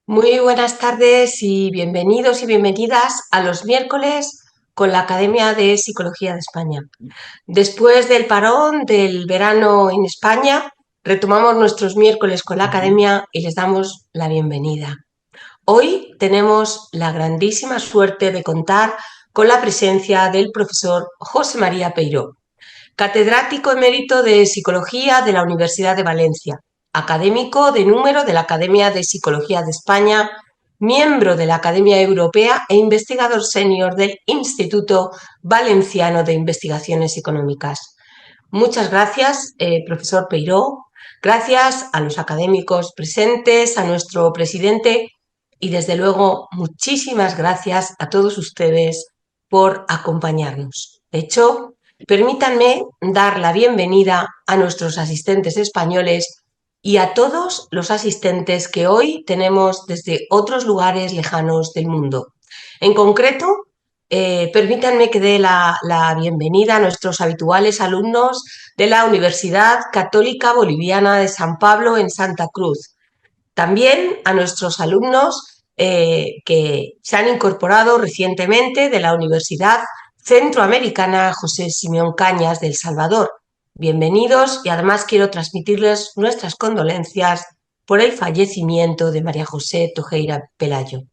Muy buenas tardes y bienvenidos y bienvenidas a los miércoles con la Academia de Psicología de España. Después del parón del verano en España, retomamos nuestros miércoles con la Academia y les damos la bienvenida. Hoy tenemos la grandísima suerte de contar con la presencia del profesor José María Peiró, catedrático emérito de Psicología de la Universidad de Valencia, académico de número de la Academia de Psicología de España, miembro de la Academia Europea e investigador senior del Instituto Valenciano de Investigaciones Económicas. Muchas gracias, profesor Peiró. Gracias a los académicos presentes, a nuestro presidente y, desde luego, muchísimas gracias a todos ustedes por acompañarnos. De hecho, permítanme dar la bienvenida a nuestros asistentes españoles y a todos los asistentes que hoy tenemos desde otros lugares lejanos del mundo. En concreto, permítanme que dé la bienvenida a nuestros habituales alumnos de la Universidad Católica Boliviana de San Pablo en Santa Cruz. También a nuestros alumnos que se han incorporado recientemente de la Universidad Centroamericana José Simeón Cañas de El Salvador. Bienvenidos, y además quiero transmitirles nuestras condolencias por el fallecimiento de María José Tojeira Pelayo.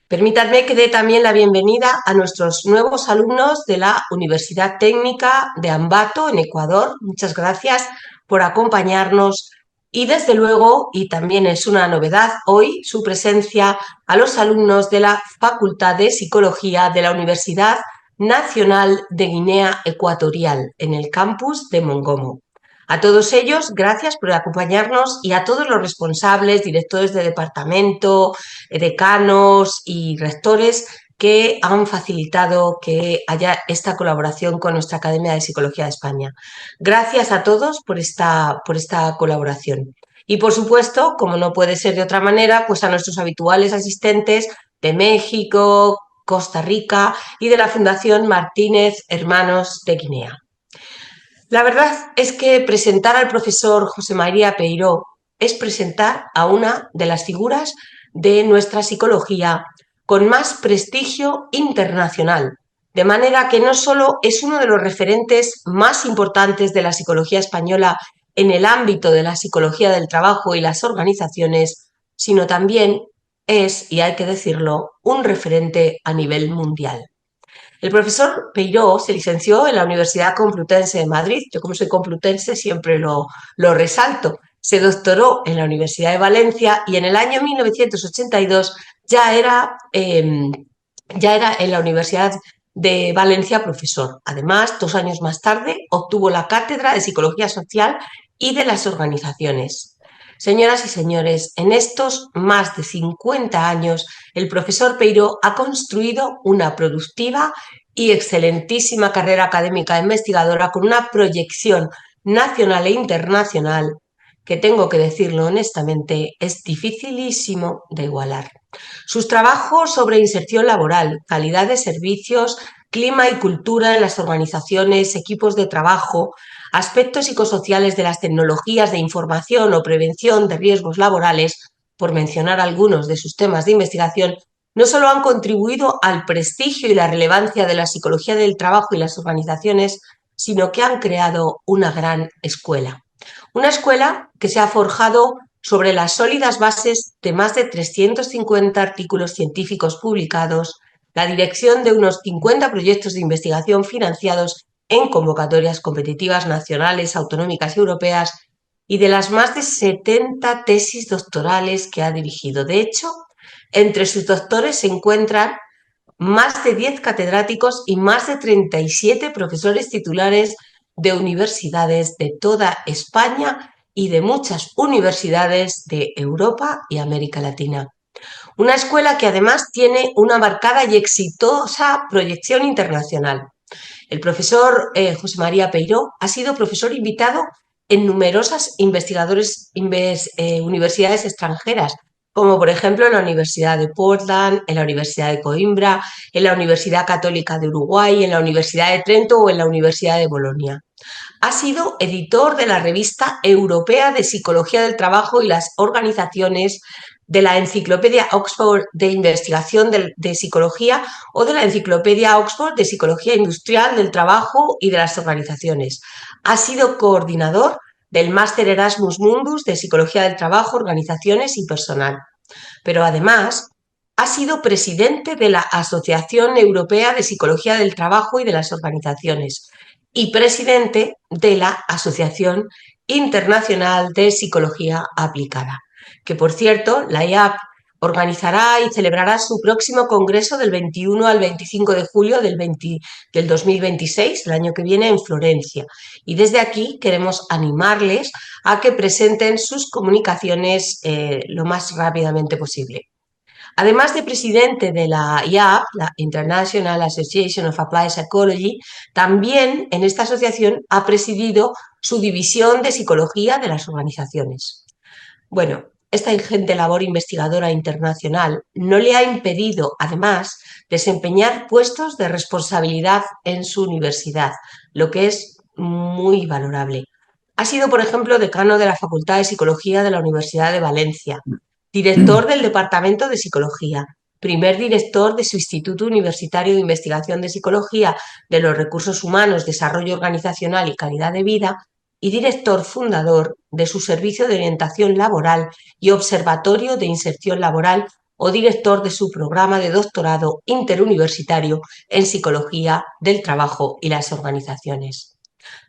Permítanme que dé también la bienvenida a nuestros nuevos alumnos de la Universidad Técnica de Ambato, en Ecuador. Muchas gracias por acompañarnos y, desde luego, y también es una novedad hoy, su presencia a los alumnos de la Facultad de Psicología de la Universidad Nacional de Guinea Ecuatorial, en el campus de Mongomo. A todos ellos, gracias por acompañarnos, y a todos los responsables, directores de departamento, decanos y rectores que han facilitado que haya esta colaboración con nuestra Academia de Psicología de España. Gracias a todos por esta colaboración. Y, por supuesto, como no puede ser de otra manera, pues a nuestros habituales asistentes de México, Costa Rica y de la Fundación Martínez Hermanos de Guinea. La verdad es que presentar al profesor José María Peiró es presentar a una de las figuras de nuestra psicología con más prestigio internacional, de manera que no solo es uno de los referentes más importantes de la psicología española en el ámbito de la psicología del trabajo y las organizaciones, sino también es, y hay que decirlo, un referente a nivel mundial. El profesor Peiró se licenció en la Universidad Complutense de Madrid. Yo, como soy complutense, siempre lo resalto. Se doctoró en la Universidad de Valencia y en el año 1982 ya era en la Universidad de Valencia profesor. Además, 2 años más tarde, obtuvo la cátedra de Psicología Social y de las Organizaciones. Señoras y señores, en estos más de 50 años, el profesor Peiró ha construido una productiva y excelentísima carrera académica e investigadora con una proyección nacional e internacional que, tengo que decirlo honestamente, es dificilísimo de igualar. Sus trabajos sobre inserción laboral, calidad de servicios, clima y cultura en las organizaciones, equipos de trabajo, aspectos psicosociales de las tecnologías de información o prevención de riesgos laborales, por mencionar algunos de sus temas de investigación, no solo han contribuido al prestigio y la relevancia de la psicología del trabajo y las organizaciones, sino que han creado una gran escuela. Una escuela que se ha forjado sobre las sólidas bases de más de 350 artículos científicos publicados, la dirección de unos 50 proyectos de investigación financiados en convocatorias competitivas nacionales, autonómicas y europeas, y de las más de 70 tesis doctorales que ha dirigido. De hecho, entre sus doctores se encuentran más de 10 catedráticos y más de 37 profesores titulares de universidades de toda España y de muchas universidades de Europa y América Latina. Una escuela que además tiene una marcada y exitosa proyección internacional. El profesor José María Peiró ha sido profesor invitado en numerosas universidades extranjeras, como por ejemplo en la Universidad de Portland, en la Universidad de Coimbra, en la Universidad Católica de Uruguay, en la Universidad de Trento o en la Universidad de Bolonia. Ha sido editor de la Revista Europea de Psicología del Trabajo y las Organizaciones de la Enciclopedia Oxford de Investigación de Psicología o de la Enciclopedia Oxford de Psicología Industrial del Trabajo y de las Organizaciones. Ha sido coordinador del Máster Erasmus Mundus de Psicología del Trabajo, Organizaciones y Personal. Pero además ha sido presidente de la Asociación Europea de Psicología del Trabajo y de las Organizaciones y presidente de la Asociación Internacional de Psicología Aplicada, que por cierto, la IAP organizará y celebrará su próximo congreso del 21 al 25 de julio del 2026, el año que viene, en Florencia. Y desde aquí queremos animarles a que presenten sus comunicaciones lo más rápidamente posible. Además de presidente de la IAP, la International Association of Applied Psychology, también en esta asociación ha presidido su división de psicología de las organizaciones. Bueno, esta ingente labor investigadora internacional no le ha impedido, además, desempeñar puestos de responsabilidad en su universidad, lo que es muy valorable. Ha sido, por ejemplo, decano de la Facultad de Psicología de la Universidad de Valencia, director del Departamento de Psicología, primer director de su Instituto Universitario de Investigación de Psicología de los Recursos Humanos, Desarrollo Organizacional y Calidad de Vida, y director fundador de su Servicio de Orientación Laboral y Observatorio de Inserción Laboral o director de su programa de doctorado interuniversitario en Psicología del Trabajo y las Organizaciones.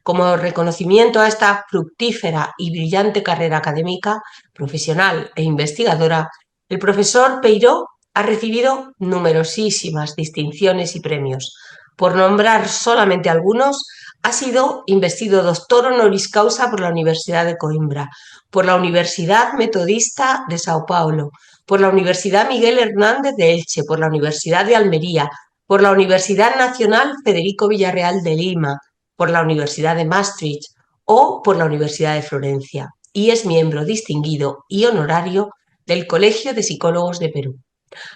Como reconocimiento a esta fructífera y brillante carrera académica, profesional e investigadora, el profesor Peiró ha recibido numerosísimas distinciones y premios. Por nombrar solamente algunos, ha sido investido doctor honoris causa por la Universidad de Coimbra, por la Universidad Metodista de Sao Paulo, por la Universidad Miguel Hernández de Elche, por la Universidad de Almería, por la Universidad Nacional Federico Villarreal de Lima, por la Universidad de Maastricht o por la Universidad de Florencia, y es miembro distinguido y honorario del Colegio de Psicólogos de Perú.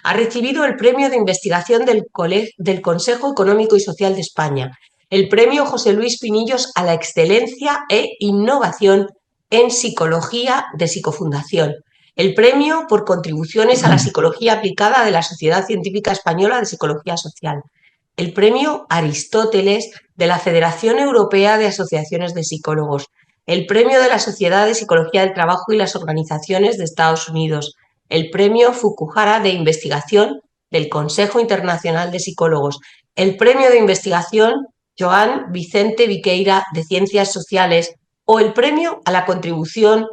Ha recibido el Premio de Investigación del Consejo Económico y Social de España, el Premio José Luis Pinillos a la Excelencia e Innovación en Psicología de Psicofundación, el Premio por Contribuciones a la Psicología Aplicada de la Sociedad Científica Española de Psicología Social, el Premio Aristóteles de la Federación Europea de Asociaciones de Psicólogos, el Premio de la Sociedad de Psicología del Trabajo y las Organizaciones de Estados Unidos, el Premio Fukuhara de Investigación del Consejo Internacional de Psicólogos, el Premio de Investigación Joan Vicente Viqueira de Ciencias Sociales o el Premio a la Contribución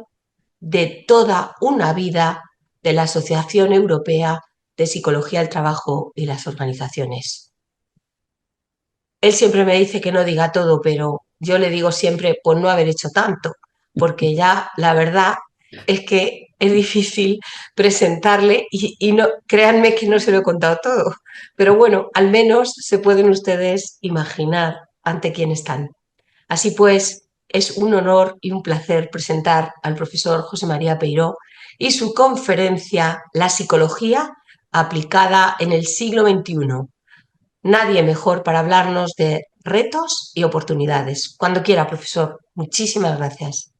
de toda una vida de la Asociación Europea de Psicología del Trabajo y las Organizaciones. Él siempre me dice que no diga todo, pero yo le digo siempre por no haber hecho tanto, porque ya la verdad es que es difícil presentarle y no, créanme que no se lo he contado todo, pero bueno, al menos se pueden ustedes imaginar ante quién están. Así pues, es un honor y un placer presentar al profesor José María Peiró y su conferencia La psicología aplicada en el siglo XXI. Nadie mejor para hablarnos de retos y oportunidades. Cuando quiera, profesor. Muchísimas gracias.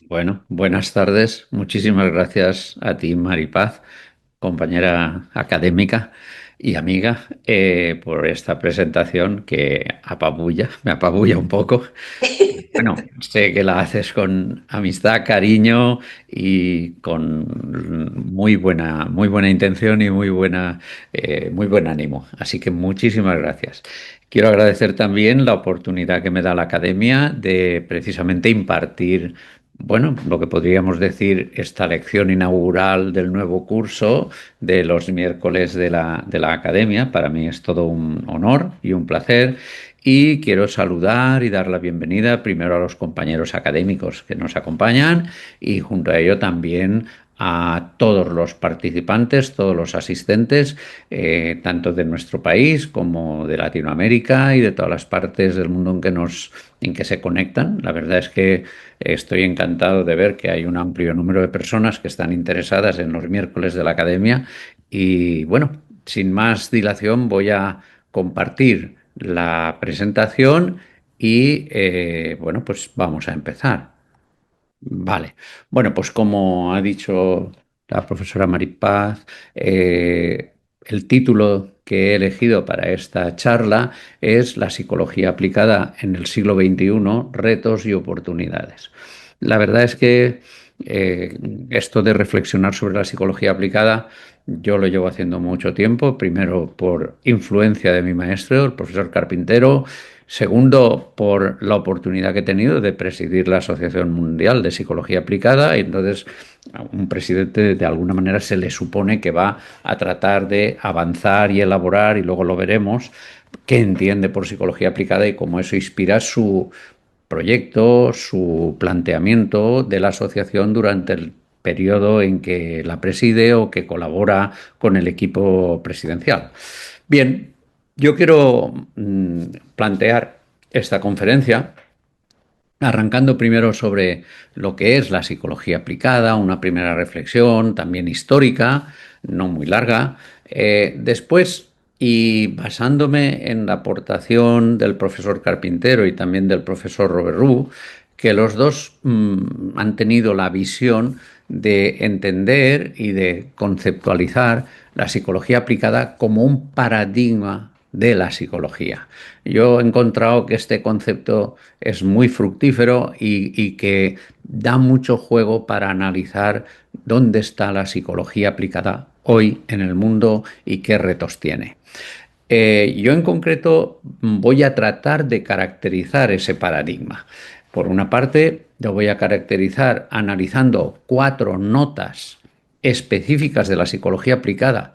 Bueno, buenas tardes. Muchísimas gracias a ti, Maripaz, compañera académica y amiga, por esta presentación que me apabulla un poco. Bueno, sé que la haces con amistad, cariño y con muy buena intención y muy buen ánimo. Así que muchísimas gracias. Quiero agradecer también la oportunidad que me da la academia de precisamente impartir, bueno, lo que podríamos decir, esta lección inaugural del nuevo curso de los miércoles de la academia. Para mí es todo un honor y un placer. Y quiero saludar y dar la bienvenida primero a los compañeros académicos que nos acompañan y junto a ello también a todos los participantes, todos los asistentes, tanto de nuestro país como de Latinoamérica y de todas las partes del mundo en que se conectan. La verdad es que estoy encantado de ver que hay un amplio número de personas que están interesadas en los miércoles de la academia y bueno, sin más dilación voy a compartir la presentación y bueno, pues vamos a empezar. Vale. Bueno, pues como ha dicho la profesora Maripaz, el título que he elegido para esta charla es La psicología aplicada en el siglo XXI, retos y oportunidades. La verdad es que eh, esto de reflexionar sobre la psicología aplicada, yo lo llevo haciendo mucho tiempo, primero por influencia de mi maestro, el profesor Carpintero. Segundo, por la oportunidad que he tenido de presidir la Asociación Mundial de Psicología Aplicada, y entonces a un presidente de alguna manera se le supone que va a tratar de avanzar y elaborar, y luego lo veremos, qué entiende por psicología aplicada y cómo eso inspira su proyecto, su planteamiento de la asociación durante el periodo en que la preside o que colabora con el equipo presidencial. Bien, yo quiero plantear esta conferencia arrancando primero sobre lo que es la psicología aplicada, una primera reflexión también histórica, no muy larga. Después, y basándome en la aportación del profesor Carpintero y también del profesor Robert Roux, que los dos han tenido la visión de entender y de conceptualizar la psicología aplicada como un paradigma de la psicología. Yo he encontrado que este concepto es muy fructífero y que da mucho juego para analizar dónde está la psicología aplicada hoy en el mundo y qué retos tiene. Yo en concreto voy a tratar de caracterizar ese paradigma. Por una parte, lo voy a caracterizar analizando cuatro notas específicas de la psicología aplicada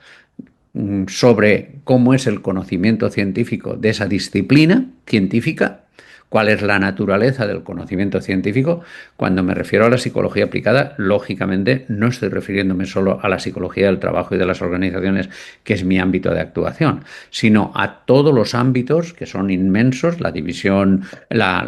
sobre cómo es el conocimiento científico de esa disciplina científica, cuál es la naturaleza del conocimiento científico. Cuando me refiero a la psicología aplicada, lógicamente no estoy refiriéndome solo a la psicología del trabajo y de las organizaciones, que es mi ámbito de actuación, sino a todos los ámbitos que son inmensos. La división, la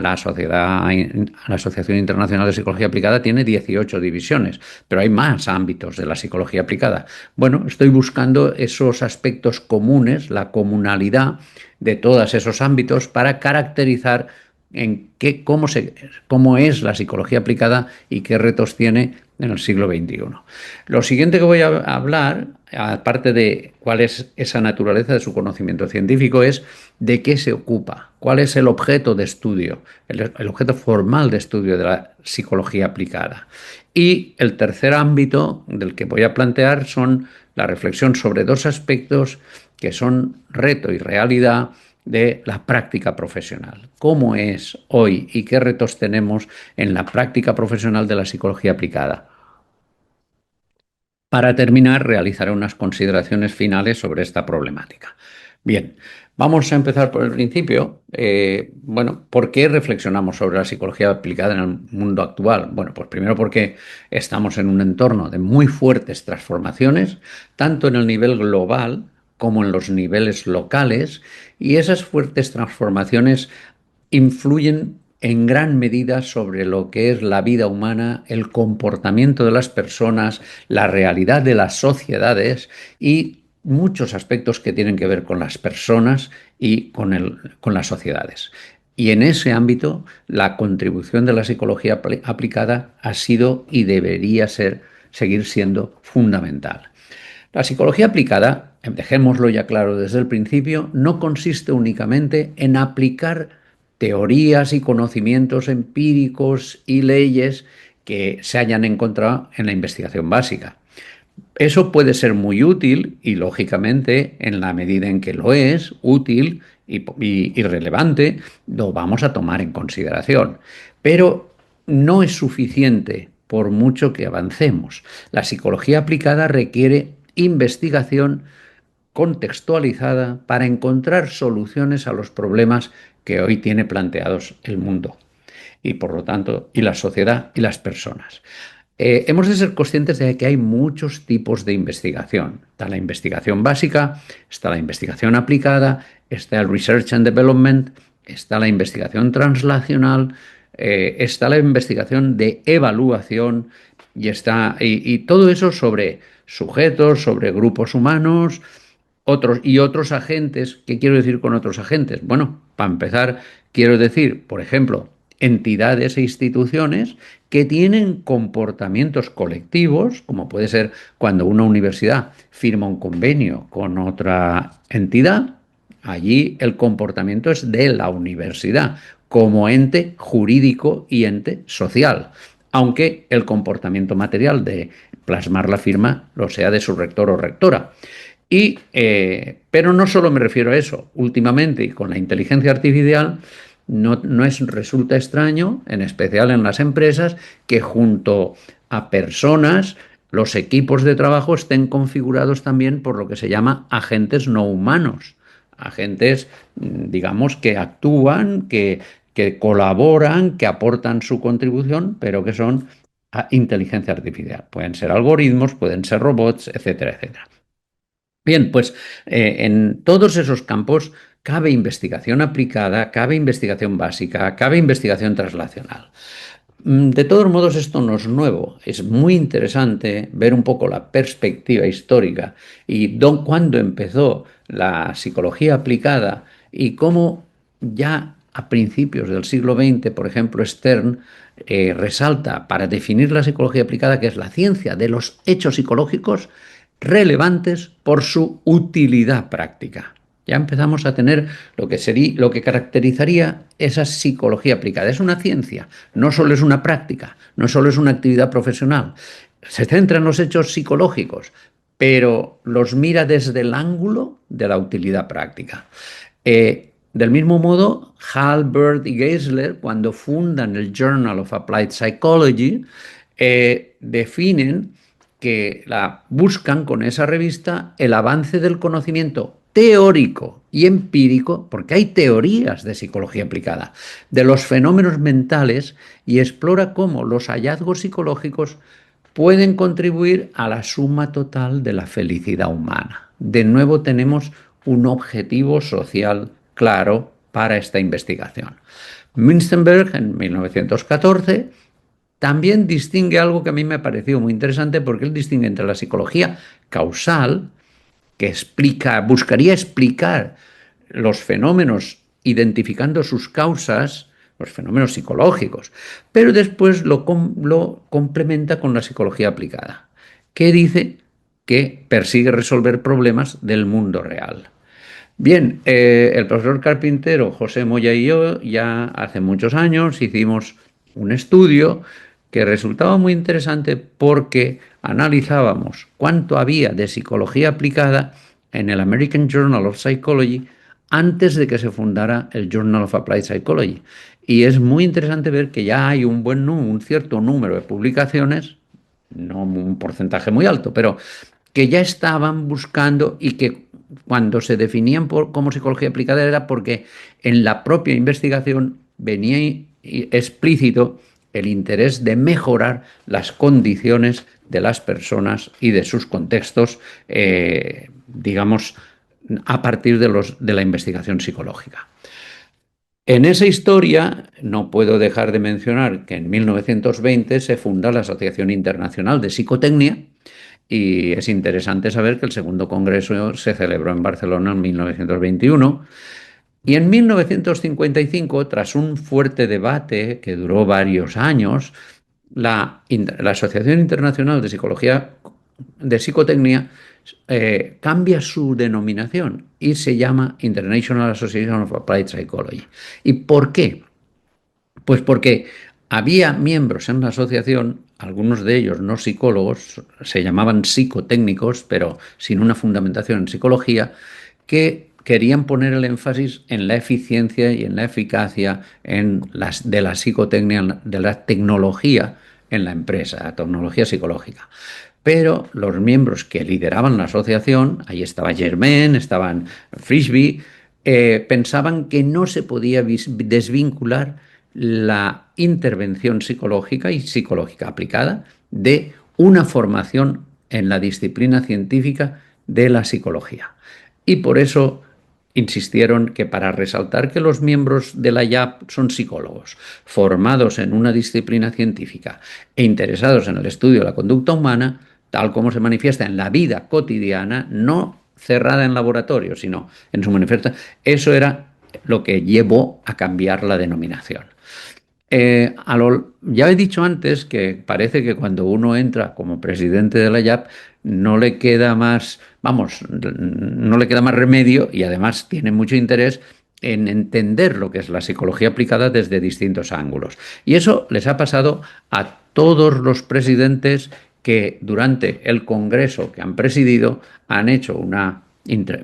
Asociación Internacional de Psicología Aplicada tiene 18 divisiones, pero hay más ámbitos de la psicología aplicada. Bueno, estoy buscando esos aspectos comunes, la comunalidad de todos esos ámbitos para caracterizar en cómo es la psicología aplicada y qué retos tiene en el siglo XXI. Lo siguiente que voy a hablar, aparte de cuál es esa naturaleza de su conocimiento científico, es de qué se ocupa, cuál es el objeto de estudio, el objeto formal de estudio de la psicología aplicada. Y el tercer ámbito del que voy a plantear son la reflexión sobre dos aspectos que son reto y realidad de la práctica profesional. ¿Cómo es hoy y qué retos tenemos en la práctica profesional de la psicología aplicada? Para terminar, realizaré unas consideraciones finales sobre esta problemática. Bien, vamos a empezar por el principio. Bueno, ¿por qué reflexionamos sobre la psicología aplicada en el mundo actual? Bueno, pues primero porque estamos en un entorno de muy fuertes transformaciones, tanto en el nivel global como en los niveles locales, y esas fuertes transformaciones influyen en gran medida sobre lo que es la vida humana, el comportamiento de las personas, la realidad de las sociedades y muchos aspectos que tienen que ver con las personas y con las sociedades. Y en ese ámbito, la contribución de la psicología aplicada ha sido y debería seguir siendo fundamental. La psicología aplicada, dejémoslo ya claro desde el principio, no consiste únicamente en aplicar teorías y conocimientos empíricos y leyes que se hayan encontrado en la investigación básica. Eso puede ser muy útil y, lógicamente, en la medida en que lo es útil y relevante, lo vamos a tomar en consideración. Pero no es suficiente por mucho que avancemos. La psicología aplicada requiere investigación contextualizada para encontrar soluciones a los problemas que hoy tiene planteados el mundo y, por lo tanto, y la sociedad y las personas. Hemos de ser conscientes de que hay muchos tipos de investigación. Está la investigación básica, está la investigación aplicada, está el Research and Development, está la investigación translacional, está la investigación de evaluación y todo eso sobre sujetos, sobre grupos humanos, otros agentes. ¿Qué quiero decir con otros agentes? Bueno, para empezar, quiero decir, por ejemplo, entidades e instituciones que tienen comportamientos colectivos, como puede ser cuando una universidad firma un convenio con otra entidad. Allí el comportamiento es de la universidad como ente jurídico y ente social, aunque el comportamiento material de plasmar la firma lo sea de su rector o rectora. Pero no solo me refiero a eso. Últimamente, y con la inteligencia artificial, resulta extraño, en especial en las empresas, que junto a personas, los equipos de trabajo estén configurados también por lo que se llama agentes no humanos. Agentes, digamos, que actúan, que colaboran, que aportan su contribución, pero que son inteligencia artificial. Pueden ser algoritmos, pueden ser robots, etcétera, etcétera. Bien, pues en todos esos campos cabe investigación aplicada, cabe investigación básica, cabe investigación translacional. De todos modos, esto no es nuevo. Es muy interesante ver un poco la perspectiva histórica y cuándo empezó la psicología aplicada y cómo ya a principios del siglo XX, por ejemplo, Stern resalta para definir la psicología aplicada que es la ciencia de los hechos psicológicos relevantes por su utilidad práctica. Ya empezamos a tener lo que caracterizaría esa psicología aplicada. Es una ciencia, no solo es una práctica, no solo es una actividad profesional. Se centra en los hechos psicológicos, pero los mira desde el ángulo de la utilidad práctica. Del mismo modo, Hall, Bird y Geisler, cuando fundan el Journal of Applied Psychology, definen que buscan con esa revista el avance del conocimiento teórico y empírico, porque hay teorías de psicología aplicada, de los fenómenos mentales y explora cómo los hallazgos psicológicos pueden contribuir a la suma total de la felicidad humana. De nuevo tenemos un objetivo social claro para esta investigación. Münzenberg, en 1914, también distingue algo que a mí me ha parecido muy interesante porque él distingue entre la psicología causal, que buscaría explicar los fenómenos identificando sus causas, los fenómenos psicológicos, pero después lo complementa con la psicología aplicada, que dice que persigue resolver problemas del mundo real. Bien, el profesor carpintero José Moya y yo ya hace muchos años hicimos un estudio que resultaba muy interesante porque analizábamos cuánto había de psicología aplicada en el American Journal of Psychology antes de que se fundara el Journal of Applied Psychology. Y es muy interesante ver que ya hay un cierto número de publicaciones, no un porcentaje muy alto, pero que ya estaban buscando y que cuando se definían como psicología aplicada era porque en la propia investigación venía explícito el interés de mejorar las condiciones de las personas y de sus contextos, digamos, a partir de la investigación psicológica. En esa historia no puedo dejar de mencionar que en 1920 se funda la Asociación Internacional de Psicotecnia y es interesante saber que el segundo congreso se celebró en Barcelona en 1921 y en 1955, tras un fuerte debate que duró varios años, la Asociación Internacional de Psicología de Psicotecnia cambia su denominación y se llama International Association of Applied Psychology. ¿Y por qué? Pues porque había miembros en la asociación, algunos de ellos no psicólogos, se llamaban psicotécnicos, pero sin una fundamentación en psicología, que querían poner el énfasis en la eficiencia y en la eficacia de la psicotecnia, de la tecnología en la empresa, la tecnología psicológica. Pero los miembros que lideraban la asociación, ahí estaba Germain, estaban Frisby, pensaban que no se podía desvincular la intervención psicológica y psicológica aplicada de una formación en la disciplina científica de la psicología. Y por eso insistieron que para resaltar que los miembros de la IAP son psicólogos, formados en una disciplina científica e interesados en el estudio de la conducta humana, tal como se manifiesta en la vida cotidiana, no cerrada en laboratorio, sino en su manifiesto, eso era lo que llevó a cambiar la denominación. Ya he dicho antes que parece que cuando uno entra como presidente de la IAP no le queda más, vamos, no le queda más remedio y además tiene mucho interés en entender lo que es la psicología aplicada desde distintos ángulos. Y eso les ha pasado a todos los presidentes que durante el Congreso que han presidido han hecho una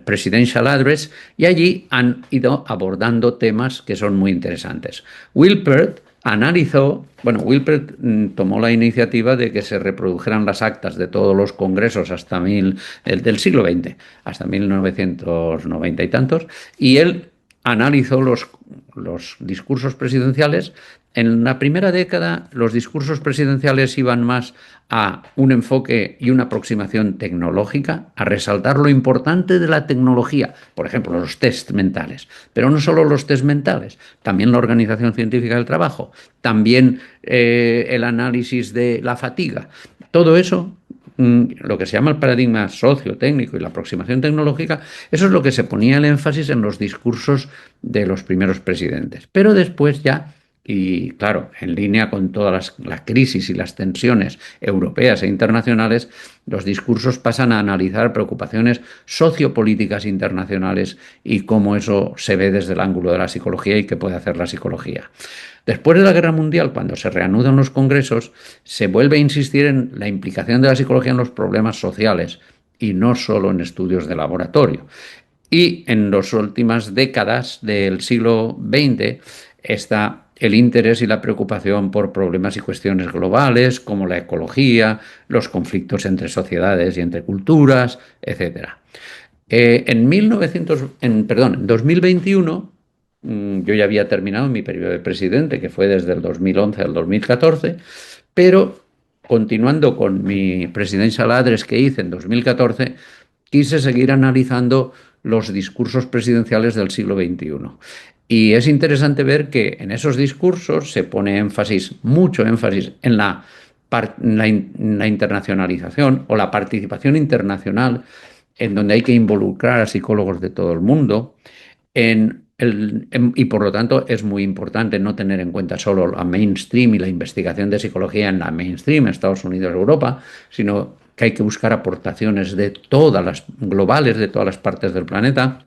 Presidential Address y allí han ido abordando temas que son muy interesantes. Wilpert analizó, bueno, Wilpert tomó la iniciativa de que se reprodujeran las actas de todos los congresos hasta del siglo XX, hasta 1990 y tantos, y él analizó los discursos presidenciales. En la primera década, los discursos presidenciales iban más a un enfoque y una aproximación tecnológica, a resaltar lo importante de la tecnología, por ejemplo, los test mentales, pero no solo los test mentales, también la organización científica del trabajo, también el análisis de la fatiga. Todo eso, lo que se llama el paradigma sociotécnico y la aproximación tecnológica, eso es lo que se ponía el énfasis en los discursos de los primeros presidentes. Pero después ya, y claro, en línea con todas la crisis y las tensiones europeas e internacionales, los discursos pasan a analizar preocupaciones sociopolíticas internacionales y cómo eso se ve desde el ángulo de la psicología y qué puede hacer la psicología. Después de la Guerra Mundial, cuando se reanudan los congresos, se vuelve a insistir en la implicación de la psicología en los problemas sociales y no solo en estudios de laboratorio. Y en las últimas décadas del siglo XX está el interés y la preocupación por problemas y cuestiones globales como la ecología, los conflictos entre sociedades y entre culturas, etc. En 2021, yo ya había terminado mi periodo de presidente, que fue desde el 2011 al 2014, pero continuando con mi presidential address que hice en 2014, quise seguir analizando los discursos presidenciales del siglo XXI. Y es interesante ver que en esos discursos se pone énfasis, mucho énfasis, en la internacionalización o la participación internacional, en donde hay que involucrar a psicólogos de todo el mundo, y por lo tanto es muy importante no tener en cuenta solo la mainstream y la investigación de psicología en la mainstream, Estados Unidos, Europa, sino que hay que buscar aportaciones de todas las globales, de todas las partes del planeta.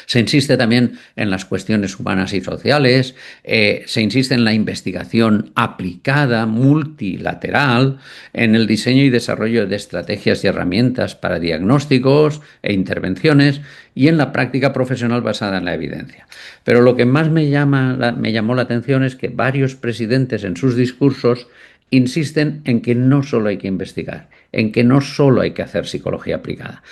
Se insiste también en las cuestiones humanas y sociales, se insiste en la investigación aplicada, multilateral, en el diseño y desarrollo de estrategias y herramientas para diagnósticos e intervenciones y en la práctica profesional basada en la evidencia. Pero lo que más me llamó la atención es que varios presidentes en sus discursos insisten en que no solo hay que investigar, en que no solo hay que hacer psicología aplicada,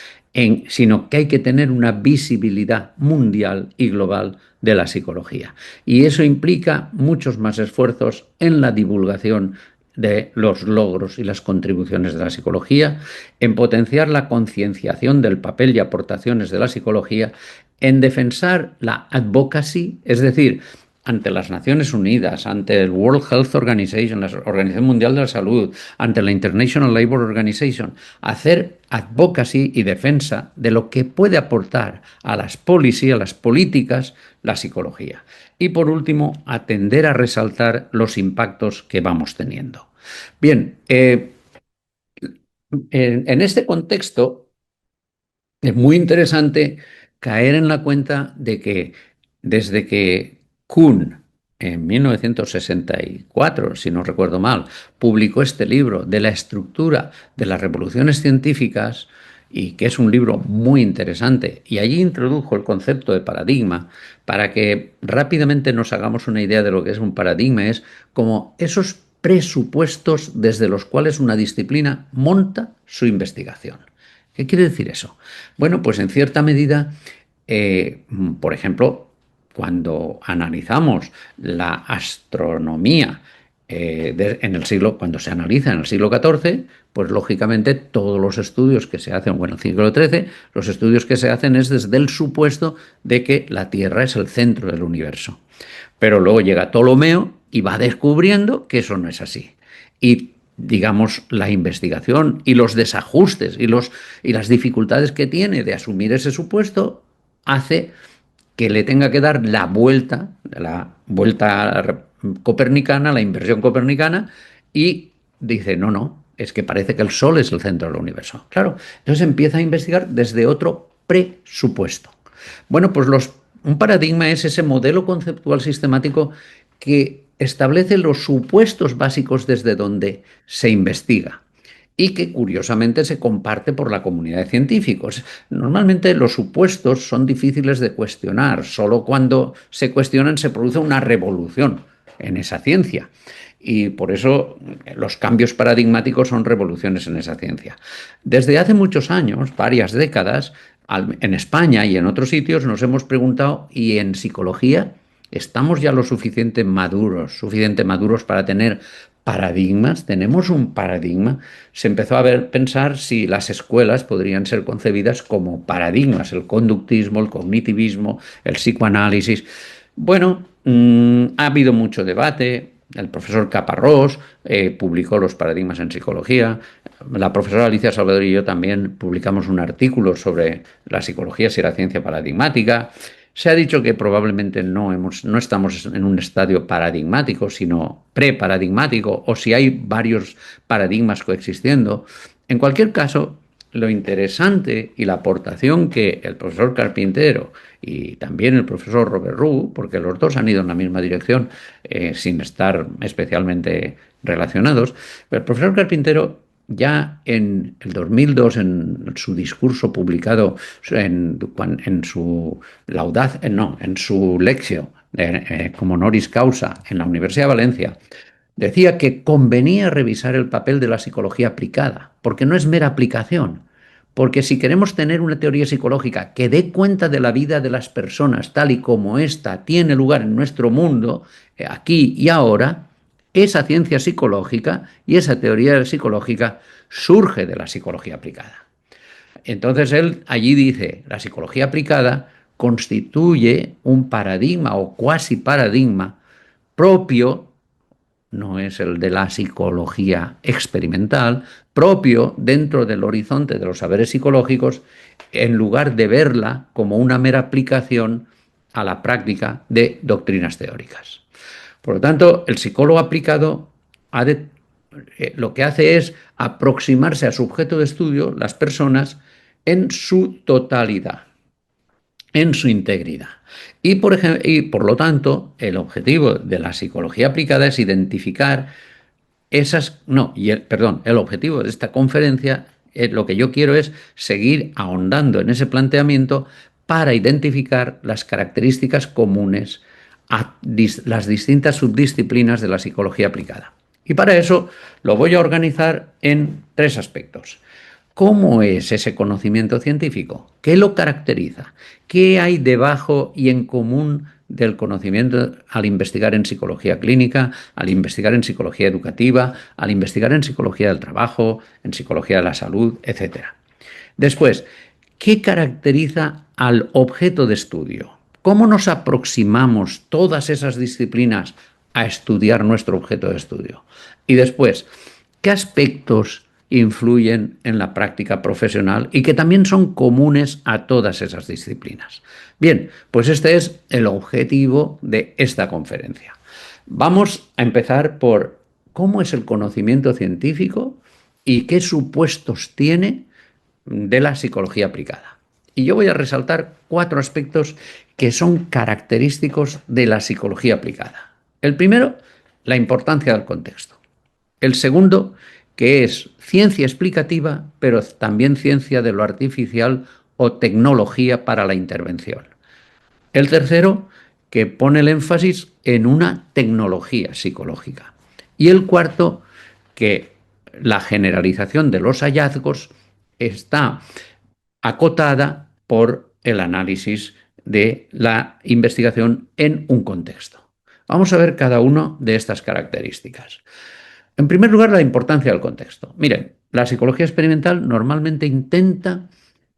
sino que hay que tener una visibilidad mundial y global de la psicología. Y eso implica muchos más esfuerzos en la divulgación de los logros y las contribuciones de la psicología, en potenciar la concienciación del papel y aportaciones de la psicología, en defensar la advocacy, es decir, ante las Naciones Unidas, ante el World Health Organization, la Organización Mundial de la Salud, ante la International Labour Organization, hacer advocacy y defensa de lo que puede aportar a las policy, a las políticas, la psicología. Y por último, atender a resaltar los impactos que vamos teniendo. Bien, en este contexto es muy interesante caer en la cuenta de que desde que Kuhn, en 1964, si no recuerdo mal, publicó este libro de la estructura de las revoluciones científicas, y que es un libro muy interesante, y allí introdujo el concepto de paradigma para que rápidamente nos hagamos una idea de lo que es un paradigma. Es como esos presupuestos desde los cuales una disciplina monta su investigación. ¿Qué quiere decir eso? Bueno, pues en cierta medida, por ejemplo, cuando analizamos la astronomía cuando se analiza en el siglo XIV, pues lógicamente todos los estudios que se hacen, bueno, en el siglo XIII, los estudios que se hacen es desde el supuesto de que la Tierra es el centro del universo. Pero luego llega Ptolomeo y va descubriendo que eso no es así. Y digamos, la investigación y los desajustes y las dificultades que tiene de asumir ese supuesto hace que le tenga que dar la vuelta copernicana, la inversión copernicana, y dice, no, no, es que parece que el Sol es el centro del universo. Claro, entonces empieza a investigar desde otro presupuesto. Bueno, pues un paradigma es ese modelo conceptual sistemático que establece los supuestos básicos desde donde se investiga y que curiosamente se comparte por la comunidad de científicos. Normalmente los supuestos son difíciles de cuestionar, solo cuando se cuestionan se produce una revolución en esa ciencia. Y por eso los cambios paradigmáticos son revoluciones en esa ciencia. Desde hace muchos años, varias décadas, en España y en otros sitios nos hemos preguntado, ¿y en psicología estamos ya lo suficiente maduros para tener paradigmas? ¿Tenemos un paradigma? Se empezó a pensar si las escuelas podrían ser concebidas como paradigmas, el conductismo, el cognitivismo, el psicoanálisis. Bueno, ha habido mucho debate. El profesor Caparrós publicó los paradigmas en psicología. La profesora Alicia Salvador y yo también publicamos un artículo sobre la psicología si era ciencia paradigmática. Se ha dicho que probablemente no estamos en un estadio paradigmático, sino preparadigmático, o si hay varios paradigmas coexistiendo. En cualquier caso, lo interesante y la aportación que el profesor Carpintero y también el profesor Robert Roux, porque los dos han ido en la misma dirección sin estar especialmente relacionados, pero el profesor Carpintero ya en el 2002, en su discurso publicado en su en su lección como honoris causa en la Universidad de Valencia, decía que convenía revisar el papel de la psicología aplicada, porque no es mera aplicación. Porque si queremos tener una teoría psicológica que dé cuenta de la vida de las personas tal y como ésta tiene lugar en nuestro mundo, aquí y ahora, esa ciencia psicológica y esa teoría psicológica surge de la psicología aplicada. Entonces él allí dice, la psicología aplicada constituye un paradigma o cuasi paradigma propio, no es el de la psicología experimental, propio dentro del horizonte de los saberes psicológicos, en lugar de verla como una mera aplicación a la práctica de doctrinas teóricas. Por lo tanto, el psicólogo aplicado lo que hace es aproximarse a su objeto de estudio, las personas, en su totalidad, en su integridad. Por lo tanto, el objetivo de la psicología aplicada es identificar el objetivo de esta conferencia, lo que yo quiero es seguir ahondando en ese planteamiento para identificar las características comunes a las distintas subdisciplinas de la psicología aplicada. Y para eso lo voy a organizar en tres aspectos. ¿Cómo es ese conocimiento científico? ¿Qué lo caracteriza? ¿Qué hay debajo y en común del conocimiento al investigar en psicología clínica, al investigar en psicología educativa, al investigar en psicología del trabajo, en psicología de la salud, etcétera? Después, ¿qué caracteriza al objeto de estudio? ¿Cómo nos aproximamos todas esas disciplinas a estudiar nuestro objeto de estudio? Y después, ¿qué aspectos influyen en la práctica profesional y que también son comunes a todas esas disciplinas? Bien, pues este es el objetivo de esta conferencia. Vamos a empezar por cómo es el conocimiento científico y qué supuestos tiene de la psicología aplicada. Y yo voy a resaltar 4 aspectos que son característicos de la psicología aplicada. El primero, la importancia del contexto. El segundo, que es ciencia explicativa, pero también ciencia de lo artificial o tecnología para la intervención. El tercero, que pone el énfasis en una tecnología psicológica. Y el cuarto, que la generalización de los hallazgos está acotada por el análisis de la investigación en un contexto. Vamos a ver cada una de estas características. En primer lugar, la importancia del contexto. Miren, la psicología experimental normalmente intenta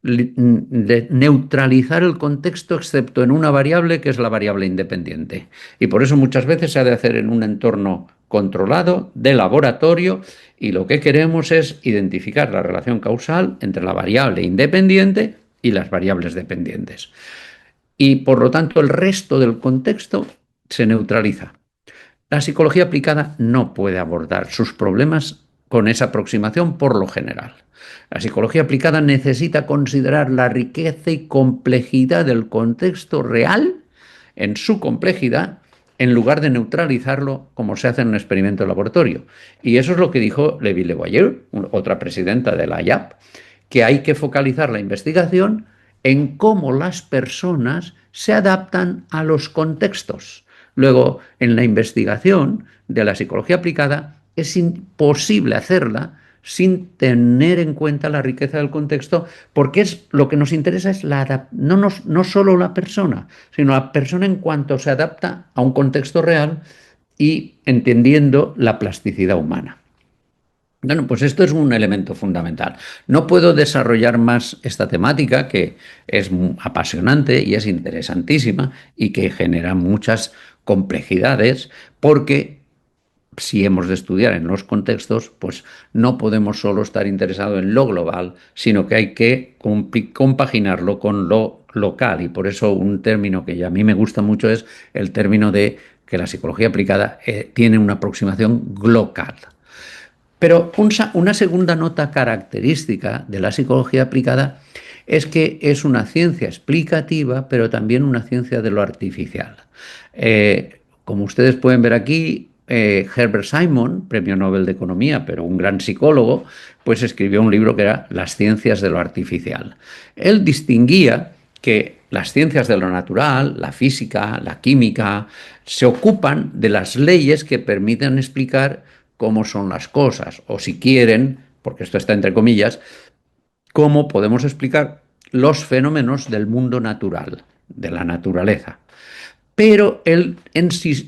neutralizar el contexto excepto en una variable que es la variable independiente. Y por eso muchas veces se ha de hacer en un entorno controlado, de laboratorio, y lo que queremos es identificar la relación causal entre la variable independiente y las variables dependientes. Y por lo tanto el resto del contexto se neutraliza. La psicología aplicada no puede abordar sus problemas con esa aproximación por lo general. La psicología aplicada necesita considerar la riqueza y complejidad del contexto real en su complejidad en lugar de neutralizarlo como se hace en un experimento de laboratorio. Y eso es lo que dijo Lévy-Leboyer, otra presidenta de la IAP, que hay que focalizar la investigación en cómo las personas se adaptan a los contextos. Luego, en la investigación de la psicología aplicada es imposible hacerla sin tener en cuenta la riqueza del contexto, porque es lo que nos interesa es no solo la persona, sino la persona en cuanto se adapta a un contexto real y entendiendo la plasticidad humana. Bueno, pues esto es un elemento fundamental. No puedo desarrollar más esta temática que es apasionante y es interesantísima y que genera muchas complejidades porque si hemos de estudiar en los contextos, pues no podemos solo estar interesados en lo global, sino que hay que compaginarlo con lo local. Y por eso un término que a mí me gusta mucho es el término de que la psicología aplicada tiene una aproximación local. Pero una segunda nota característica de la psicología aplicada es que es una ciencia explicativa, pero también una ciencia de lo artificial. Como ustedes pueden ver aquí, Herbert Simon, premio Nobel de Economía, pero un gran psicólogo, pues escribió un libro que era Las ciencias de lo artificial. Él distinguía que las ciencias de lo natural, la física, la química, se ocupan de las leyes que permiten explicar cómo son las cosas, o si quieren, porque esto está entre comillas, cómo podemos explicar los fenómenos del mundo natural, de la naturaleza. Pero él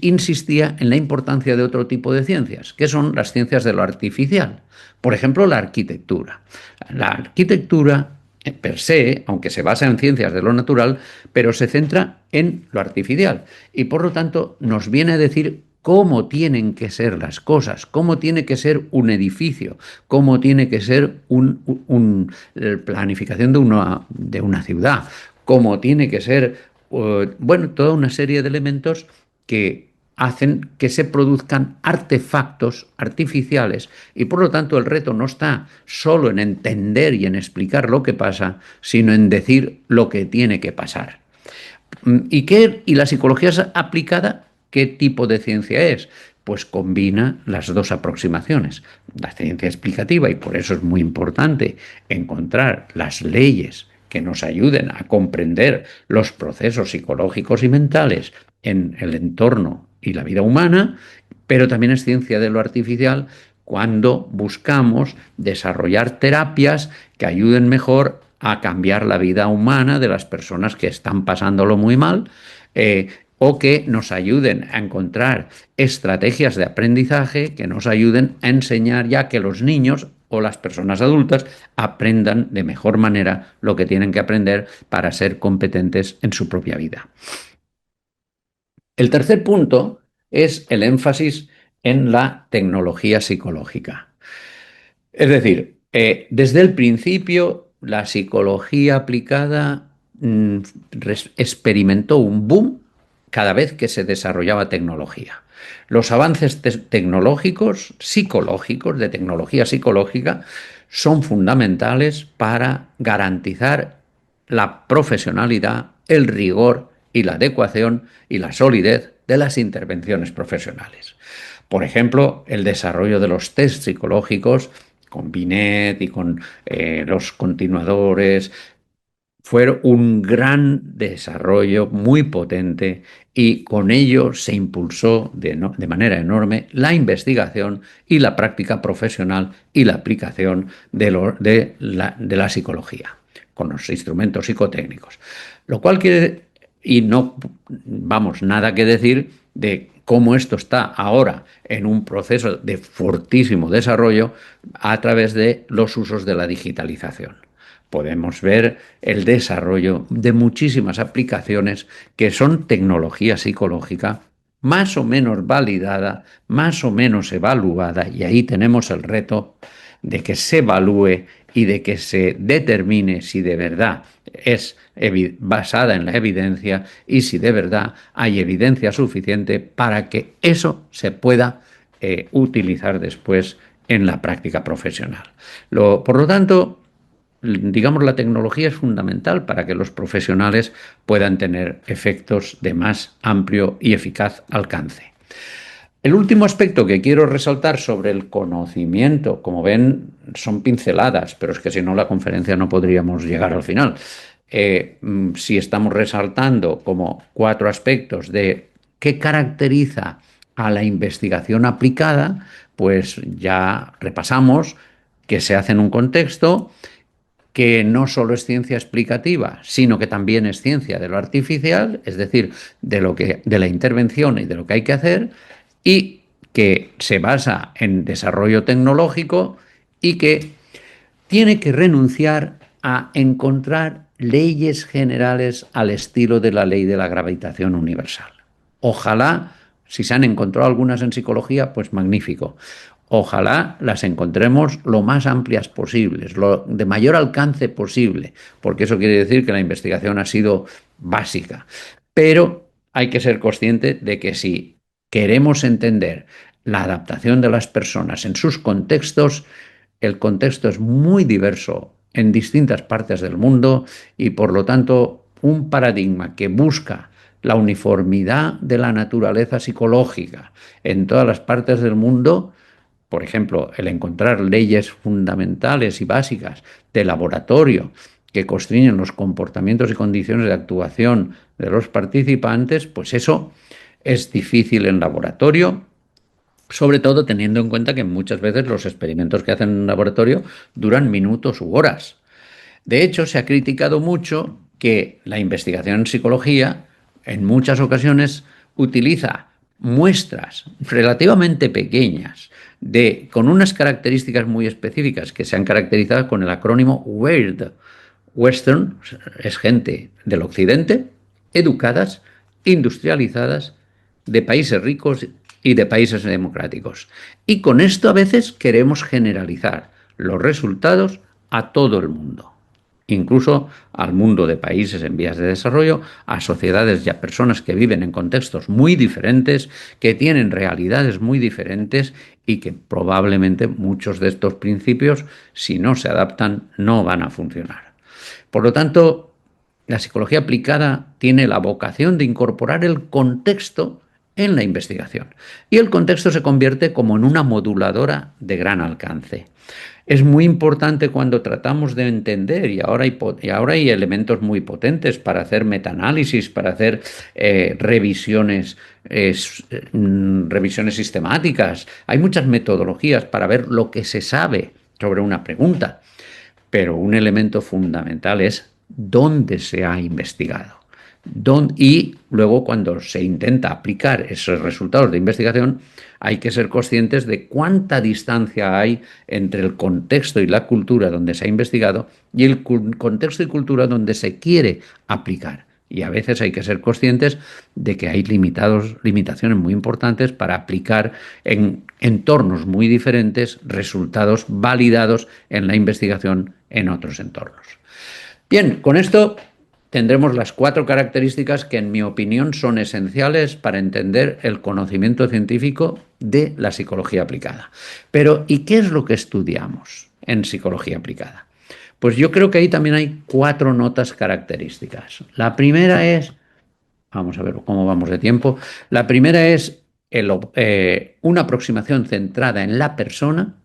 insistía en la importancia de otro tipo de ciencias, que son las ciencias de lo artificial. Por ejemplo, la arquitectura. La arquitectura, per se, aunque se basa en ciencias de lo natural, pero se centra en lo artificial. Y por lo tanto nos viene a decir cómo tienen que ser las cosas, cómo tiene que ser un edificio, cómo tiene que ser planificación de una ciudad, cómo tiene que ser bueno, toda una serie de elementos que hacen que se produzcan artefactos artificiales y por lo tanto el reto no está solo en entender y en explicar lo que pasa, sino en decir lo que tiene que pasar. ¿Y la psicología aplicada? ¿Qué tipo de ciencia es? Pues combina las dos aproximaciones. La ciencia explicativa, y por eso es muy importante encontrar las leyes que nos ayuden a comprender los procesos psicológicos y mentales en el entorno y la vida humana, pero también es ciencia de lo artificial cuando buscamos desarrollar terapias que ayuden mejor a cambiar la vida humana de las personas que están pasándolo muy mal, o que nos ayuden a encontrar estrategias de aprendizaje que nos ayuden a enseñar ya que los niños o las personas adultas aprendan de mejor manera lo que tienen que aprender para ser competentes en su propia vida. El tercer punto es el énfasis en la tecnología psicológica. Es decir, desde el principio la psicología aplicada experimentó un boom cada vez que se desarrollaba tecnología. Los avances tecnológicos, psicológicos, de tecnología psicológica, son fundamentales para garantizar la profesionalidad, el rigor y la adecuación y la solidez de las intervenciones profesionales. Por ejemplo, el desarrollo de los test psicológicos con Binet y con los continuadores, fue un gran desarrollo muy potente y con ello se impulsó de manera enorme la investigación y la práctica profesional y la aplicación de la psicología con los instrumentos psicotécnicos. Lo cual quiere, y no, vamos, nada que decir de cómo esto está ahora en un proceso de fortísimo desarrollo a través de los usos de la digitalización. Podemos ver el desarrollo de muchísimas aplicaciones que son tecnología psicológica más o menos validada, más o menos evaluada, y ahí tenemos el reto de que se evalúe y de que se determine si de verdad es basada en la evidencia y si de verdad hay evidencia suficiente para que eso se pueda utilizar después en la práctica profesional. Por lo tanto, digamos, la tecnología es fundamental para que los profesionales puedan tener efectos de más amplio y eficaz alcance. El último aspecto que quiero resaltar sobre el conocimiento, como ven, son pinceladas, pero es que si no la conferencia no podríamos llegar al final. Si estamos resaltando como 4 aspectos de qué caracteriza a la investigación aplicada, pues ya repasamos que se hace en un contexto, que no solo es ciencia explicativa, sino que también es ciencia de lo artificial, es decir, de la intervención y de lo que hay que hacer, y que se basa en desarrollo tecnológico y que tiene que renunciar a encontrar leyes generales al estilo de la ley de la gravitación universal. Ojalá, si se han encontrado algunas en psicología, pues magnífico. Ojalá las encontremos lo más amplias posibles, lo de mayor alcance posible, porque eso quiere decir que la investigación ha sido básica. Pero hay que ser consciente de que si queremos entender la adaptación de las personas en sus contextos, el contexto es muy diverso en distintas partes del mundo y por lo tanto un paradigma que busca la uniformidad de la naturaleza psicológica en todas las partes del mundo, por ejemplo, el encontrar leyes fundamentales y básicas de laboratorio que constriñen los comportamientos y condiciones de actuación de los participantes, pues eso es difícil en laboratorio, sobre todo teniendo en cuenta que muchas veces los experimentos que hacen en un laboratorio duran minutos u horas. De hecho, se ha criticado mucho que la investigación en psicología en muchas ocasiones utiliza muestras relativamente pequeñas con unas características muy específicas que se han caracterizado con el acrónimo WEIRD. Western es gente del occidente, educadas, industrializadas, de países ricos y de países democráticos. Y con esto a veces queremos generalizar los resultados a todo el mundo, incluso al mundo de países en vías de desarrollo, a sociedades y a personas que viven en contextos muy diferentes, que tienen realidades muy diferentes y que probablemente muchos de estos principios, si no se adaptan, no van a funcionar. Por lo tanto, la psicología aplicada tiene la vocación de incorporar el contexto en la investigación. Y el contexto se convierte como en una moduladora de gran alcance. Es muy importante cuando tratamos de entender, y ahora hay elementos muy potentes para hacer metaanálisis, para hacer revisiones sistemáticas. Hay muchas metodologías para ver lo que se sabe sobre una pregunta, pero un elemento fundamental es dónde se ha investigado. Y luego, cuando se intenta aplicar esos resultados de investigación, hay que ser conscientes de cuánta distancia hay entre el contexto y la cultura donde se ha investigado y el contexto y cultura donde se quiere aplicar. Y a veces hay que ser conscientes de que hay limitaciones muy importantes para aplicar en entornos muy diferentes resultados validados en la investigación en otros entornos. Bien, con esto tendremos las 4 características que, en mi opinión, son esenciales para entender el conocimiento científico de la psicología aplicada. Pero, ¿y qué es lo que estudiamos en psicología aplicada? Pues yo creo que ahí también hay 4 notas características. La primera es, vamos a ver cómo vamos de tiempo, la primera es una aproximación centrada en la persona.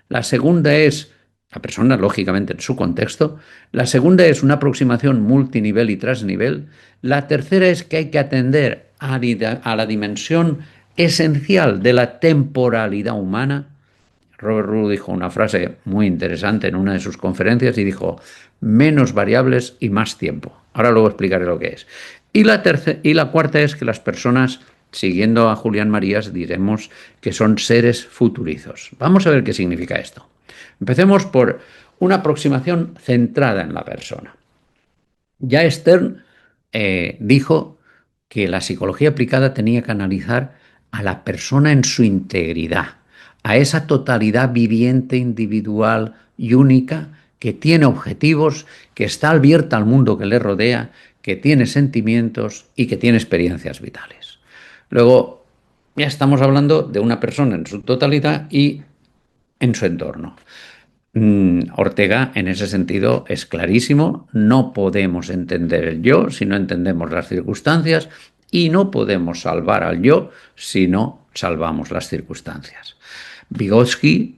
La segunda es la persona, lógicamente, en su contexto. La segunda es una aproximación multinivel y transnivel. La tercera es que hay que atender a la dimensión esencial de la temporalidad humana. Robert Rudd dijo una frase muy interesante en una de sus conferencias y dijo: menos variables y más tiempo. Ahora luego explicaré lo que es. Y la cuarta es que las personas, siguiendo a Julián Marías, diremos que son seres futurizos. Vamos a ver qué significa esto. Empecemos por una aproximación centrada en la persona. Ya Stern dijo que la psicología aplicada tenía que analizar a la persona en su integridad, a esa totalidad viviente, individual y única, que tiene objetivos, que está abierta al mundo que le rodea, que tiene sentimientos y que tiene experiencias vitales. Luego, ya estamos hablando de una persona en su totalidad y en su entorno. Ortega, en ese sentido, es clarísimo. No podemos entender el yo si no entendemos las circunstancias y no podemos salvar al yo si no salvamos las circunstancias. Vygotsky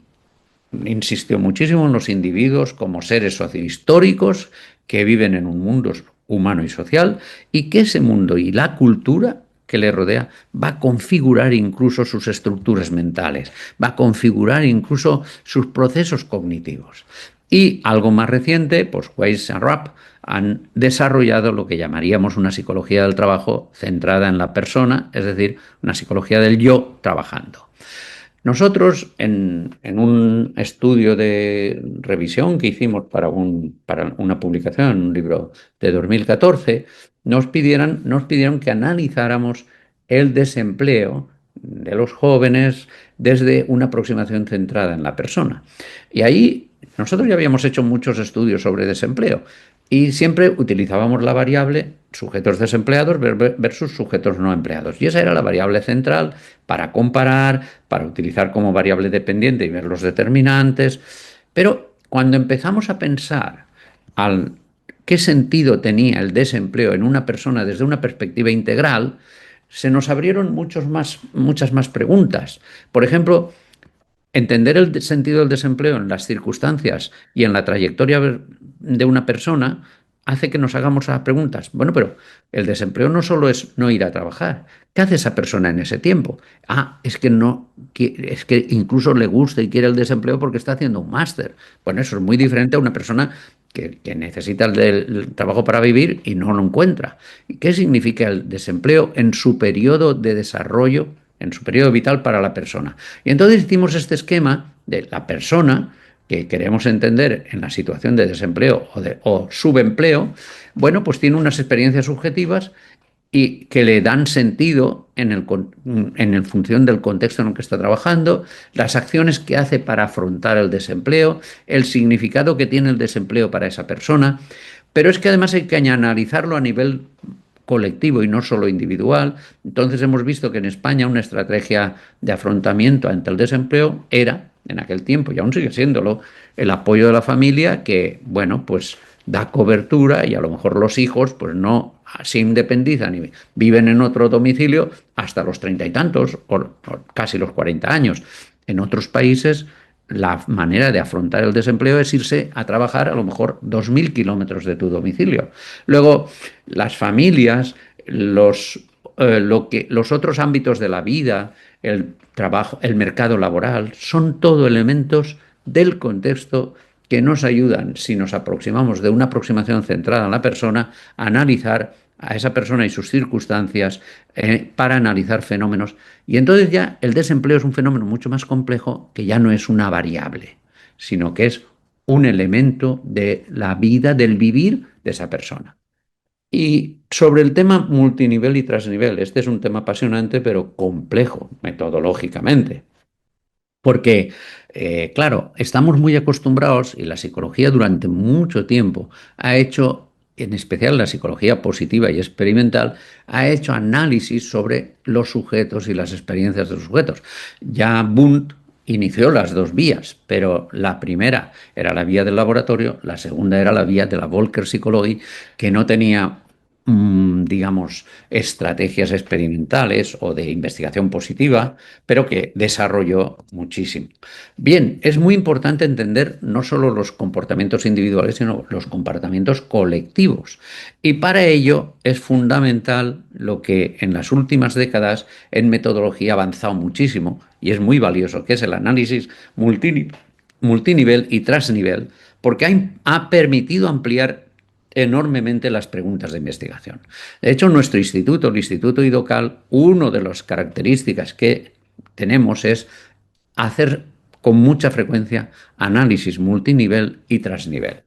insistió muchísimo en los individuos como seres sociohistóricos que viven en un mundo humano y social y que ese mundo y la cultura que le rodea va a configurar incluso sus estructuras mentales, va a configurar incluso sus procesos cognitivos. Y algo más reciente, pues Weiss y Rapp han desarrollado lo que llamaríamos una psicología del trabajo centrada en la persona, es decir, una psicología del yo trabajando. Nosotros, en un estudio de revisión que hicimos para una publicación, en un libro de 2014, nos pidieron que analizáramos el desempleo de los jóvenes desde una aproximación centrada en la persona. Y ahí nosotros ya habíamos hecho muchos estudios sobre desempleo y siempre utilizábamos la variable sujetos desempleados versus sujetos no empleados. Y esa era la variable central para comparar, para utilizar como variable dependiente y ver los determinantes. Pero cuando empezamos a pensar al qué sentido tenía el desempleo en una persona desde una perspectiva integral, se nos abrieron muchas más preguntas. Por ejemplo, entender el sentido del desempleo en las circunstancias y en la trayectoria de una persona hace que nos hagamos las preguntas. Bueno, pero el desempleo no solo es no ir a trabajar. ¿Qué hace esa persona en ese tiempo? Ah, es que no, es que incluso le gusta y quiere el desempleo porque está haciendo un máster. Bueno, eso es muy diferente a una persona que necesita el trabajo para vivir y no lo encuentra. ¿Y qué significa el desempleo en su periodo de desarrollo, en su periodo vital para la persona? Y entonces hicimos este esquema de la persona que queremos entender en la situación de desempleo o subempleo. Bueno, pues tiene unas experiencias subjetivas y que le dan sentido en función del contexto en el que está trabajando, las acciones que hace para afrontar el desempleo, el significado que tiene el desempleo para esa persona. Pero es que además hay que analizarlo a nivel colectivo y no solo individual. Entonces hemos visto que en España una estrategia de afrontamiento ante el desempleo era, en aquel tiempo, y aún sigue siéndolo, el apoyo de la familia que, bueno, pues da cobertura y a lo mejor los hijos pues no se independizan y viven en otro domicilio hasta los 30 y tantos o casi los 40 años. En otros países la manera de afrontar el desempleo es irse a trabajar a lo mejor 2.000 kilómetros de tu domicilio. Luego, las familias, los otros ámbitos de la vida, el trabajo, el mercado laboral, son todo elementos del contexto que nos ayudan, si nos aproximamos de una aproximación centrada en la persona, a analizar a esa persona y sus circunstancias para analizar fenómenos. Y entonces ya el desempleo es un fenómeno mucho más complejo que ya no es una variable, sino que es un elemento de la vida, del vivir de esa persona. Y sobre el tema multinivel y transnivel, este es un tema apasionante pero complejo metodológicamente. Porque, claro, estamos muy acostumbrados y la psicología durante mucho tiempo ha hecho, en especial la psicología positiva y experimental, ha hecho análisis sobre los sujetos y las experiencias de los sujetos. Ya Wundt inició las dos vías, pero la primera era la vía del laboratorio, la segunda era la vía de la Volcker Psychology, que no tenía digamos, estrategias experimentales o de investigación positiva, pero que desarrolló muchísimo. Bien, es muy importante entender no solo los comportamientos individuales, sino los comportamientos colectivos. Y para ello es fundamental lo que en las últimas décadas en metodología ha avanzado muchísimo y es muy valioso, que es el análisis multinivel y transnivel, porque ha permitido ampliar enormemente las preguntas de investigación. De hecho, nuestro instituto, el Instituto IDOCAL, una de las características que tenemos es hacer con mucha frecuencia análisis multinivel y transnivel.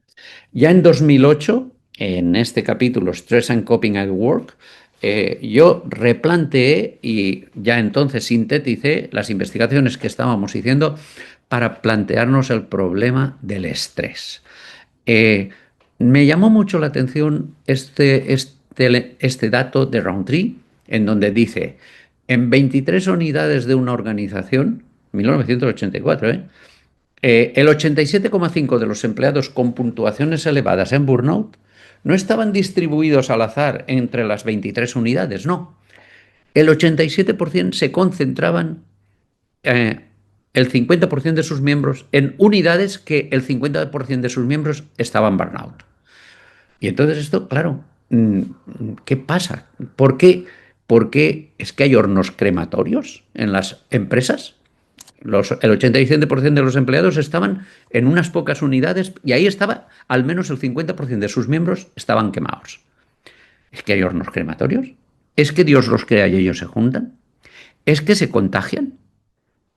Ya en 2008, en este capítulo Stress and Coping at Work, yo replanteé y ya entonces sinteticé las investigaciones que estábamos haciendo para plantearnos el problema del estrés. Eh, Me llamó mucho la atención este dato de Roundtree, en donde dice, en 23 unidades de una organización, 1984, el 87,5 de los empleados con puntuaciones elevadas en burnout no estaban distribuidos al azar entre las 23 unidades, no. El 87% se concentraban, eh, el 50% de sus miembros, en unidades que el 50% de sus miembros estaban burnout. Y entonces esto, claro, ¿qué pasa? ¿Por qué? ¿Por qué es que hay hornos crematorios en las empresas? El 87% de los empleados estaban en unas pocas unidades y ahí estaba, al menos el 50% de sus miembros estaban quemados. ¿Es que hay hornos crematorios? ¿Es que Dios los crea y ellos se juntan? ¿Es que se contagian?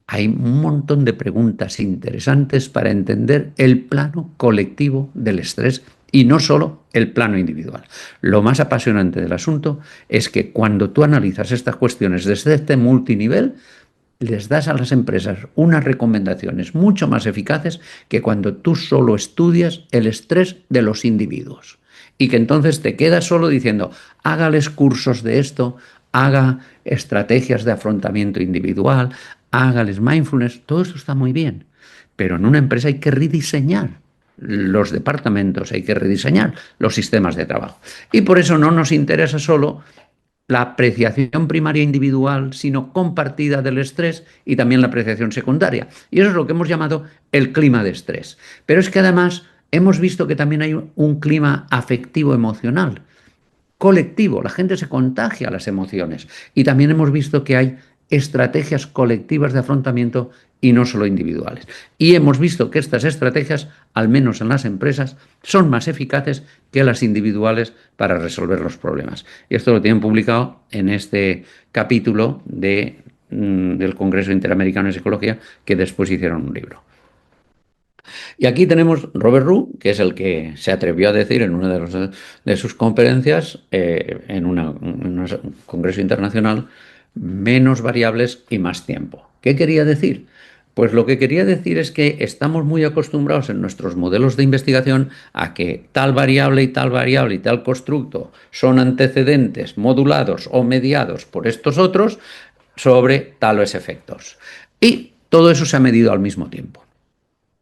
Hay un montón de preguntas interesantes para entender el plano colectivo del estrés y no solo el plano individual. Lo más apasionante del asunto es que cuando tú analizas estas cuestiones desde este multinivel, les das a las empresas unas recomendaciones mucho más eficaces que cuando tú solo estudias el estrés de los individuos. Y que entonces te quedas solo diciendo, hágales cursos de esto, haga estrategias de afrontamiento individual, hágales mindfulness, todo eso está muy bien. Pero en una empresa hay que rediseñar los departamentos, hay que rediseñar los sistemas de trabajo. Y por eso no nos interesa solo la apreciación primaria individual, sino compartida del estrés y también la apreciación secundaria. Y eso es lo que hemos llamado el clima de estrés. Pero es que además hemos visto que también hay un clima afectivo emocional, colectivo. La gente se contagia a las emociones. Y también hemos visto que hay estrategias colectivas de afrontamiento y no solo individuales. Y hemos visto que estas estrategias, al menos en las empresas, son más eficaces que las individuales para resolver los problemas. Y esto lo tienen publicado en este capítulo del Congreso Interamericano de Psicología, que después hicieron un libro. Y aquí tenemos Robert Rue, que es el que se atrevió a decir en una de sus conferencias, en un congreso internacional, menos variables y más tiempo. ¿Qué quería decir? Pues lo que quería decir es que estamos muy acostumbrados en nuestros modelos de investigación a que tal variable y tal constructo son antecedentes modulados o mediados por estos otros sobre tales efectos. Y todo eso se ha medido al mismo tiempo.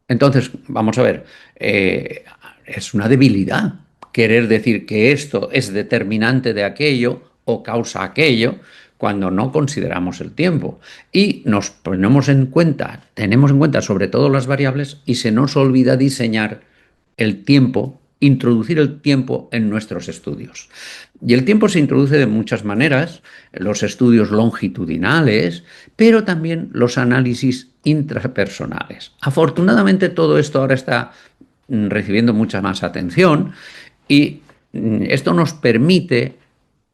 Entonces, vamos a ver, es una debilidad querer decir que esto es determinante de aquello o causa aquello cuando no consideramos el tiempo. Y nos ponemos en cuenta, tenemos en cuenta sobre todo las variables y se nos olvida diseñar el tiempo, introducir el tiempo en nuestros estudios. Y el tiempo se introduce de muchas maneras, los estudios longitudinales, pero también los análisis intrapersonales. Afortunadamente todo esto ahora está recibiendo mucha más atención y esto nos permite,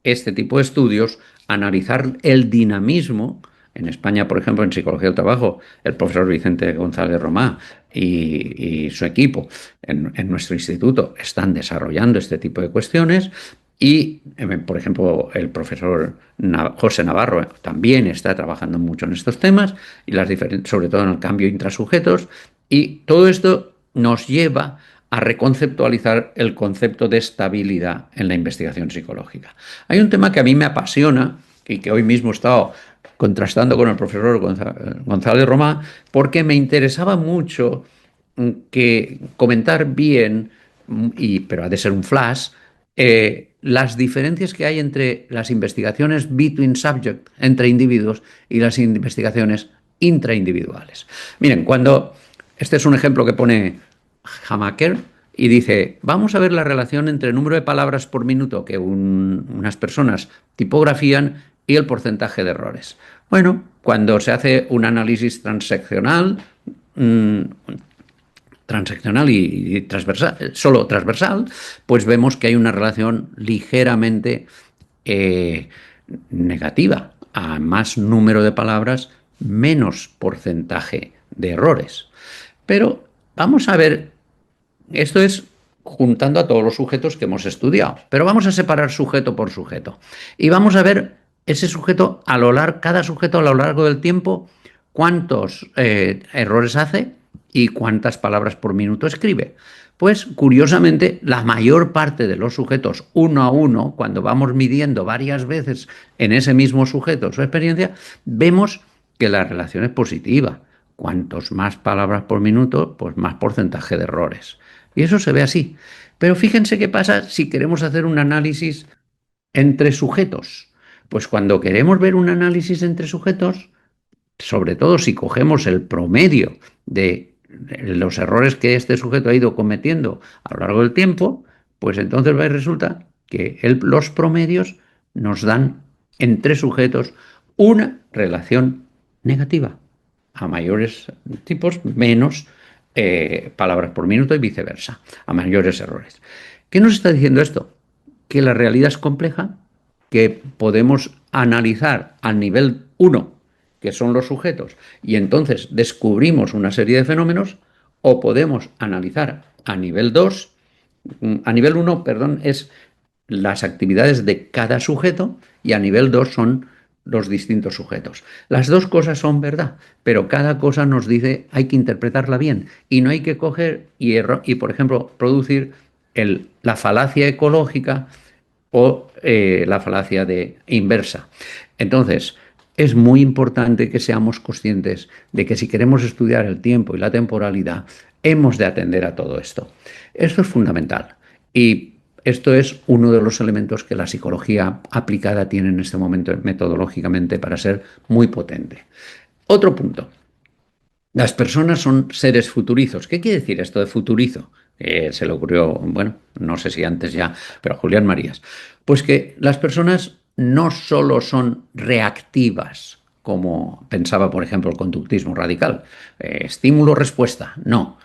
este tipo de estudios, analizar el dinamismo. En España, por ejemplo, en Psicología del Trabajo, el profesor Vicente González Romá y su equipo en nuestro instituto están desarrollando este tipo de cuestiones y, por ejemplo, el profesor José Navarro también está trabajando mucho en estos temas, y sobre todo en el cambio intrasujetos, y todo esto nos lleva a reconceptualizar el concepto de estabilidad en la investigación psicológica. Hay un tema que a mí me apasiona y que hoy mismo he estado contrastando con el profesor González Romá, porque me interesaba mucho que comentar bien, pero ha de ser un flash, las diferencias que hay entre las investigaciones between subject, entre individuos, y las investigaciones intraindividuales. Miren, este es un ejemplo que pone Hamaker y dice, vamos a ver la relación entre el número de palabras por minuto que unas personas tipografían y el porcentaje de errores. Bueno, cuando se hace un análisis transeccional y transversal, solo transversal, pues vemos que hay una relación ligeramente negativa. A más número de palabras, menos porcentaje de errores. Pero vamos a ver, esto es juntando a todos los sujetos que hemos estudiado. Pero vamos a separar sujeto por sujeto. Y vamos a ver ese sujeto cada sujeto a lo largo del tiempo, cuántos errores hace y cuántas palabras por minuto escribe. Pues curiosamente, la mayor parte de los sujetos uno a uno, cuando vamos midiendo varias veces en ese mismo sujeto su experiencia, vemos que la relación es positiva. Cuantos más palabras por minuto, pues más porcentaje de errores. Y eso se ve así. Pero fíjense qué pasa si queremos hacer un análisis entre sujetos. Pues cuando queremos ver un análisis entre sujetos, sobre todo si cogemos el promedio de los errores que este sujeto ha ido cometiendo a lo largo del tiempo, pues entonces resulta que los promedios nos dan entre sujetos una relación negativa. A mayores tipos, menos palabras por minuto y viceversa, a mayores errores. ¿Qué nos está diciendo esto? Que la realidad es compleja, que podemos analizar al nivel 1, que son los sujetos, y entonces descubrimos una serie de fenómenos, o podemos analizar a nivel 2, a nivel 1, perdón, es las actividades de cada sujeto, y a nivel 2 son los distintos sujetos. Las dos cosas son verdad, pero cada cosa nos dice hay que interpretarla bien y no hay que coger y por ejemplo, producir la falacia ecológica o la falacia inversa. Entonces, es muy importante que seamos conscientes de que si queremos estudiar el tiempo y la temporalidad, hemos de atender a todo esto. Esto es fundamental y esto es uno de los elementos que la psicología aplicada tiene en este momento metodológicamente para ser muy potente. Otro punto. Las personas son seres futurizos. ¿Qué quiere decir esto de futurizo? Se le ocurrió, bueno, no sé si antes ya, pero a Julián Marías. Pues que las personas no solo son reactivas, como pensaba, por ejemplo, el conductismo radical, estímulo-respuesta. No.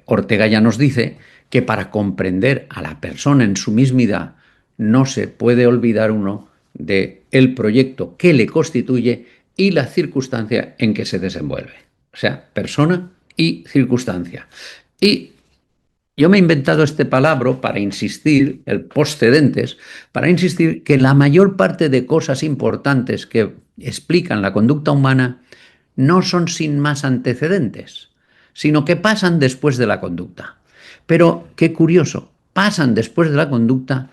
Ortega ya nos dice que para comprender a la persona en su mismidad no se puede olvidar uno del proyecto que le constituye y la circunstancia en que se desenvuelve. O sea, persona y circunstancia. Y yo me he inventado este palabra para insistir, el postcedentes, para insistir que la mayor parte de cosas importantes que explican la conducta humana no son sin más antecedentes, sino que pasan después de la conducta. Pero qué curioso, pasan después de la conducta,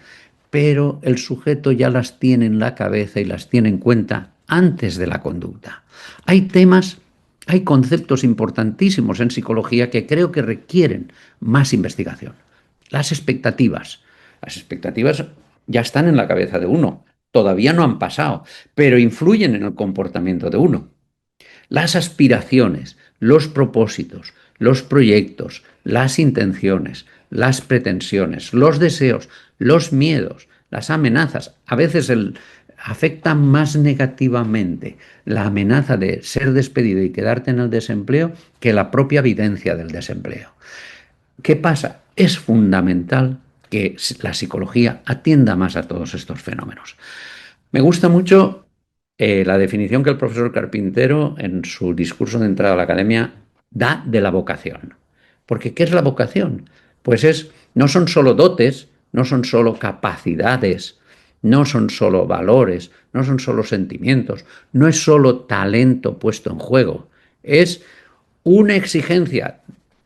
pero el sujeto ya las tiene en la cabeza y las tiene en cuenta antes de la conducta. Hay conceptos importantísimos en psicología que creo que requieren más investigación. Las expectativas. Las expectativas ya están en la cabeza de uno, todavía no han pasado, pero influyen en el comportamiento de uno. Las aspiraciones, los propósitos, los proyectos, las intenciones, las pretensiones, los deseos, los miedos, las amenazas, a veces afecta más negativamente la amenaza de ser despedido y quedarte en el desempleo que la propia evidencia del desempleo. ¿Qué pasa? Es fundamental que la psicología atienda más a todos estos fenómenos. Me gusta mucho la definición que el profesor Carpintero en su discurso de entrada a la academia da de la vocación. Porque ¿qué es la vocación? Pues no son solo dotes, no son solo capacidades, no son solo valores, no son solo sentimientos, no es solo talento puesto en juego, es una exigencia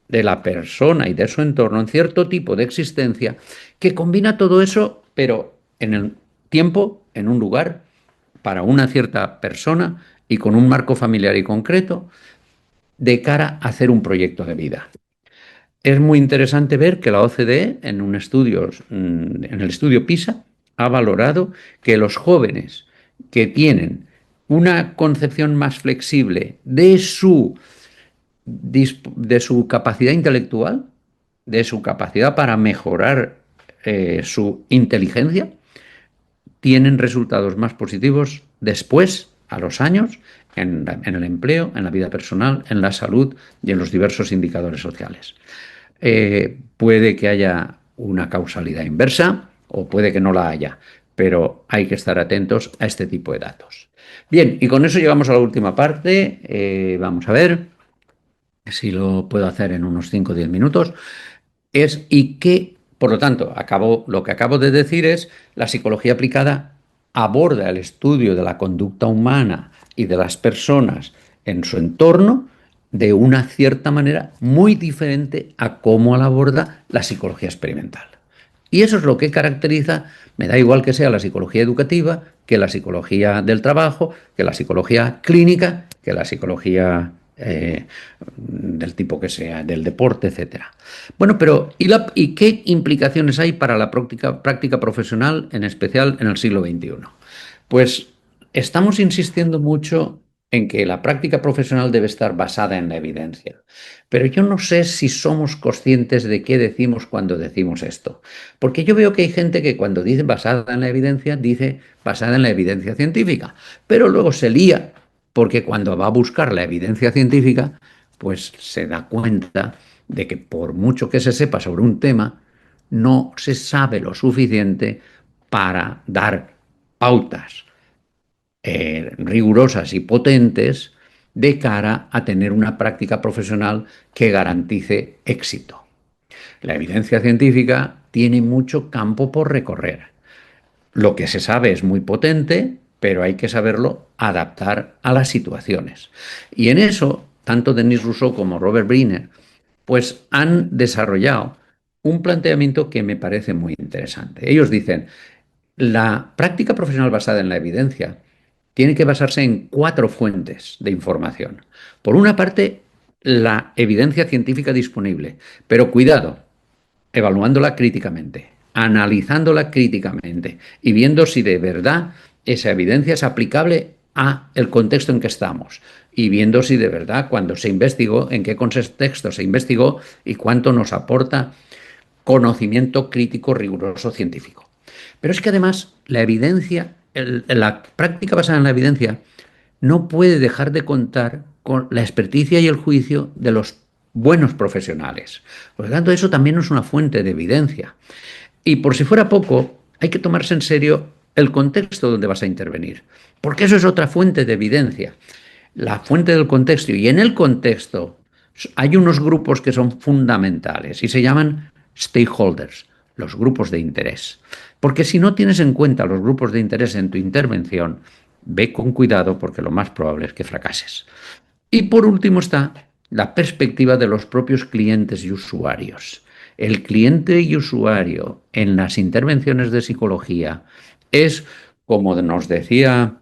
de la persona y de su entorno en cierto tipo de existencia que combina todo eso, pero en el tiempo, en un lugar, para una cierta persona y con un marco familiar y concreto, de cara a hacer un proyecto de vida. Es muy interesante ver que la OCDE, en el estudio PISA, ha valorado que los jóvenes que tienen una concepción más flexible de su capacidad intelectual, de su capacidad para mejorar su inteligencia, tienen resultados más positivos después, a los años, en el empleo, en la vida personal, en la salud y en los diversos indicadores sociales. Puede que haya una causalidad inversa o puede que no la haya, pero hay que estar atentos a este tipo de datos. Bien, y con eso llegamos a la última parte. Vamos a ver si lo puedo hacer en unos 5 o 10 minutos. ¿Y Por lo tanto, lo que acabo de decir es, la psicología aplicada aborda el estudio de la conducta humana y de las personas en su entorno de una cierta manera muy diferente a cómo la aborda la psicología experimental. Y eso es lo que caracteriza, me da igual que sea la psicología educativa, que la psicología del trabajo, que la psicología clínica, que la psicología del tipo que sea, del deporte, etcétera. Bueno, pero ¿y qué implicaciones hay para la práctica profesional, en especial en el siglo XXI? Pues estamos insistiendo mucho en que la práctica profesional debe estar basada en la evidencia. Pero yo no sé si somos conscientes de qué decimos cuando decimos esto. Porque yo veo que hay gente que cuando dice basada en la evidencia, dice basada en la evidencia científica. Pero luego se lía porque cuando va a buscar la evidencia científica, pues se da cuenta de que por mucho que se sepa sobre un tema, no se sabe lo suficiente para dar pautas rigurosas y potentes de cara a tener una práctica profesional que garantice éxito. La evidencia científica tiene mucho campo por recorrer. Lo que se sabe es muy potente, pero hay que saberlo adaptar a las situaciones. Y en eso, tanto Denis Rousseau como Robert Briner, pues han desarrollado un planteamiento que me parece muy interesante. Ellos dicen, la práctica profesional basada en la evidencia tiene que basarse en 4 fuentes de información. Por una parte, la evidencia científica disponible, pero cuidado, evaluándola críticamente, analizándola críticamente y viendo si de verdad esa evidencia es aplicable a el contexto en que estamos y viendo si de verdad cuando se investigó, en qué contexto se investigó y cuánto nos aporta conocimiento crítico riguroso científico. Pero es que además la evidencia, la práctica basada en la evidencia, no puede dejar de contar con la experticia y el juicio de los buenos profesionales. Por lo tanto, eso también es una fuente de evidencia. Y por si fuera poco, hay que tomarse en serio el contexto donde vas a intervenir, porque eso es otra fuente de evidencia. La fuente del contexto. Y en el contexto hay unos grupos que son fundamentales y se llaman stakeholders, los grupos de interés. Porque si no tienes en cuenta los grupos de interés en tu intervención, ve con cuidado porque lo más probable es que fracases. Y por último está la perspectiva de los propios clientes y usuarios. El cliente y usuario en las intervenciones de psicología es, como nos decía,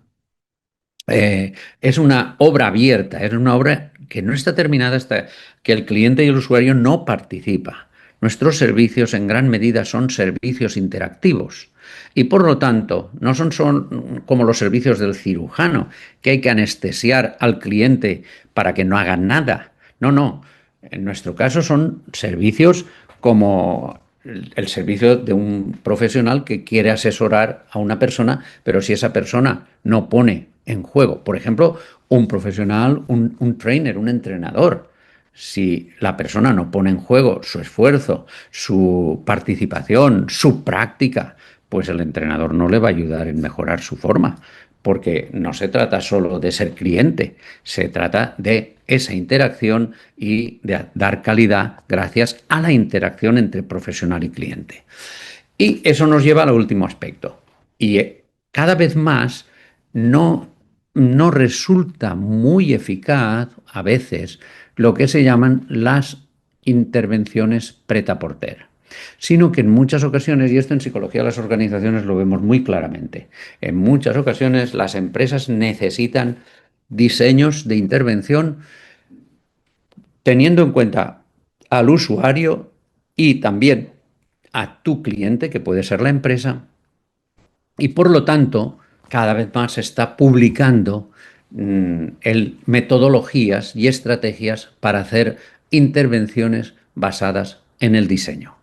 es una obra abierta, es una obra que no está terminada hasta que el cliente y el usuario no participa. Nuestros servicios en gran medida son servicios interactivos y por lo tanto no son como los servicios del cirujano, que hay que anestesiar al cliente para que no haga nada. No, no. En nuestro caso son servicios como el servicio de un profesional que quiere asesorar a una persona, pero si esa persona no pone en juego, por ejemplo, un profesional, un trainer, un entrenador, si la persona no pone en juego su esfuerzo, su participación, su práctica, pues el entrenador no le va a ayudar en mejorar su forma, porque no se trata solo de ser cliente, se trata de esa interacción y de dar calidad gracias a la interacción entre profesional y cliente. Y eso nos lleva al último aspecto. Y cada vez más no resulta muy eficaz a veces lo que se llaman las intervenciones prêt-à-porter, sino que en muchas ocasiones, y esto en psicología de las organizaciones lo vemos muy claramente, en muchas ocasiones las empresas necesitan diseños de intervención teniendo en cuenta al usuario y también a tu cliente, que puede ser la empresa, y por lo tanto cada vez más se está publicando metodologías y estrategias para hacer intervenciones basadas en el diseño.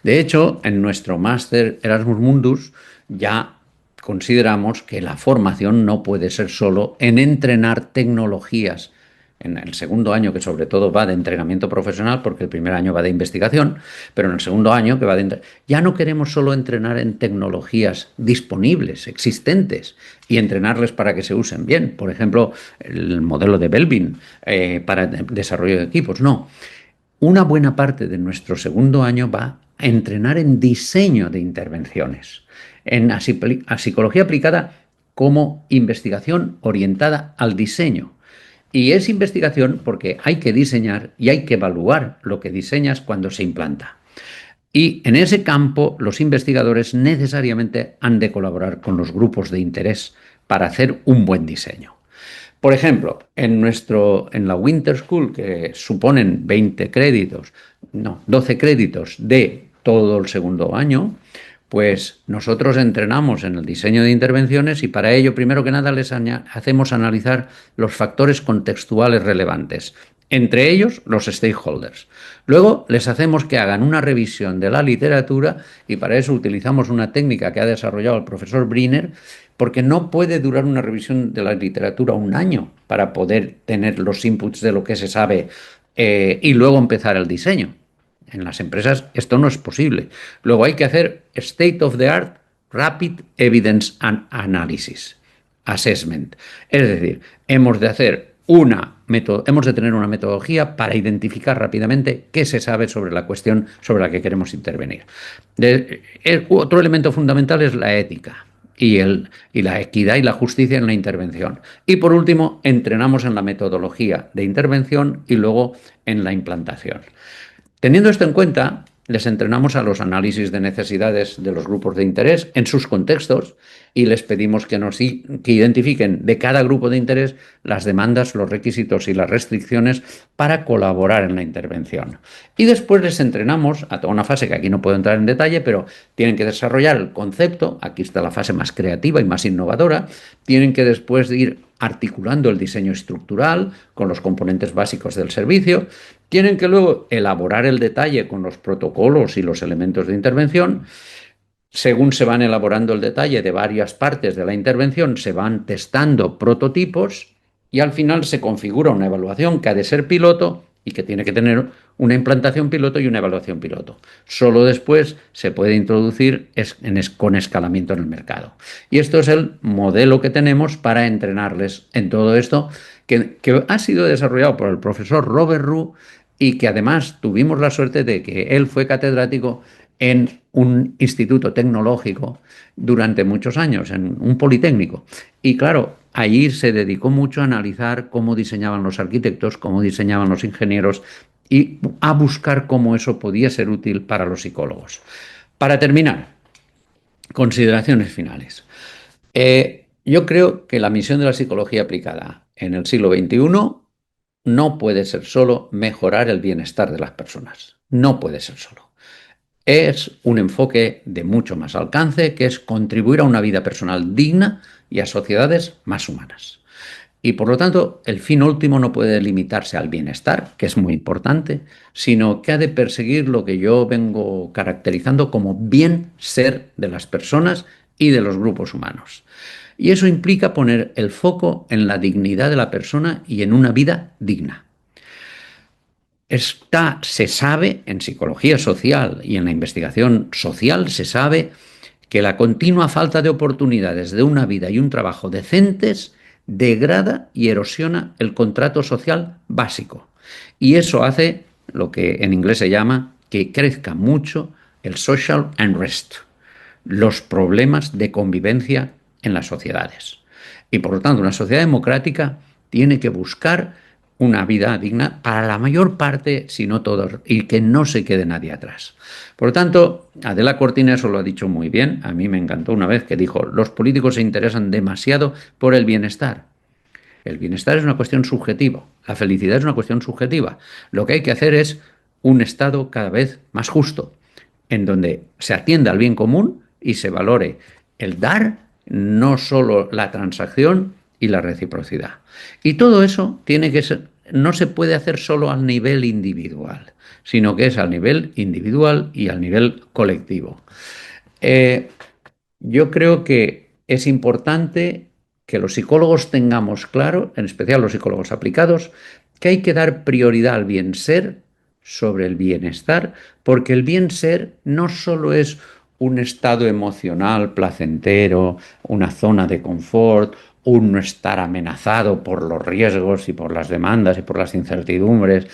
De hecho, en nuestro máster Erasmus Mundus ya consideramos que la formación no puede ser solo en entrenar tecnologías. En el segundo año, que sobre todo va de entrenamiento profesional, porque el primer año va de investigación, pero en el segundo año, que va de ya no queremos solo entrenar en tecnologías disponibles, existentes, y entrenarles para que se usen bien. Por ejemplo, el modelo de Belbin para desarrollo de equipos. No. Una buena parte de nuestro segundo año va entrenar en diseño de intervenciones, en a psicología aplicada como investigación orientada al diseño. Y es investigación porque hay que diseñar y hay que evaluar lo que diseñas cuando se implanta. Y en ese campo los investigadores necesariamente han de colaborar con los grupos de interés para hacer un buen diseño. Por ejemplo, en la Winter School, que suponen 20 créditos, no, 12 créditos de todo el segundo año, pues nosotros entrenamos en el diseño de intervenciones y para ello, primero que nada, les hacemos analizar los factores contextuales relevantes, entre ellos los stakeholders. Luego les hacemos que hagan una revisión de la literatura y para eso utilizamos una técnica que ha desarrollado el profesor Briner, porque no puede durar una revisión de la literatura un año para poder tener los inputs de lo que se sabe y luego empezar el diseño. En las empresas esto no es posible. Luego hay que hacer State of the Art Rapid Evidence Analysis, Assessment. Es decir, hemos de tener una metodología para identificar rápidamente qué se sabe sobre la cuestión sobre la que queremos intervenir. Otro elemento fundamental es la ética y la equidad y la justicia en la intervención. Y por último, entrenamos en la metodología de intervención y luego en la implantación. Teniendo esto en cuenta, les entrenamos a los análisis de necesidades de los grupos de interés en sus contextos y les pedimos que identifiquen de cada grupo de interés las demandas, los requisitos y las restricciones para colaborar en la intervención. Y después les entrenamos a toda una fase que aquí no puedo entrar en detalle, pero tienen que desarrollar el concepto, aquí está la fase más creativa y más innovadora, tienen que después ir articulando el diseño estructural con los componentes básicos del servicio, tienen que luego elaborar el detalle con los protocolos y los elementos de intervención. Según se van elaborando el detalle de varias partes de la intervención, se van testando prototipos y al final se configura una evaluación que ha de ser piloto y que tiene que tener una implantación piloto y una evaluación piloto. Solo después se puede introducir con escalamiento en el mercado. Y esto es el modelo que tenemos para entrenarles en todo esto, que ha sido desarrollado por el profesor Robert Roux y que además tuvimos la suerte de que él fue catedrático en un instituto tecnológico durante muchos años, en un politécnico. Y claro, allí se dedicó mucho a analizar cómo diseñaban los arquitectos, cómo diseñaban los ingenieros y a buscar cómo eso podía ser útil para los psicólogos. Para terminar, consideraciones finales. Yo creo que la misión de la psicología aplicada en el siglo XXI no puede ser solo mejorar el bienestar de las personas. No puede ser solo. Es un enfoque de mucho más alcance, que es contribuir a una vida personal digna y a sociedades más humanas. Y por lo tanto, el fin último no puede limitarse al bienestar, que es muy importante, sino que ha de perseguir lo que yo vengo caracterizando como bien ser de las personas y de los grupos humanos. Y eso implica poner el foco en la dignidad de la persona y en una vida digna. Se sabe en psicología social y en la investigación social, se sabe que la continua falta de oportunidades de una vida y un trabajo decentes degrada y erosiona el contrato social básico. Y eso hace lo que en inglés se llama que crezca mucho el social unrest, los problemas de convivencia en las sociedades. Y por lo tanto, una sociedad democrática tiene que buscar una vida digna para la mayor parte, si no todos, y que no se quede nadie atrás. Por lo tanto, Adela Cortina eso lo ha dicho muy bien. A mí me encantó una vez que dijo: los políticos se interesan demasiado por el bienestar. El bienestar es una cuestión subjetiva, la felicidad es una cuestión subjetiva. Lo que hay que hacer es un Estado cada vez más justo, en donde se atienda al bien común y se valore el dar, no solo la transacción y la reciprocidad. Y todo eso no se puede hacer solo al nivel individual, sino que es al nivel individual y al nivel colectivo. Yo creo que es importante que los psicólogos tengamos claro, en especial los psicólogos aplicados, que hay que dar prioridad al bien ser sobre el bienestar, porque el bien ser no solo es un estado emocional placentero, una zona de confort, un no estar amenazado por los riesgos y por las demandas y por las incertidumbres,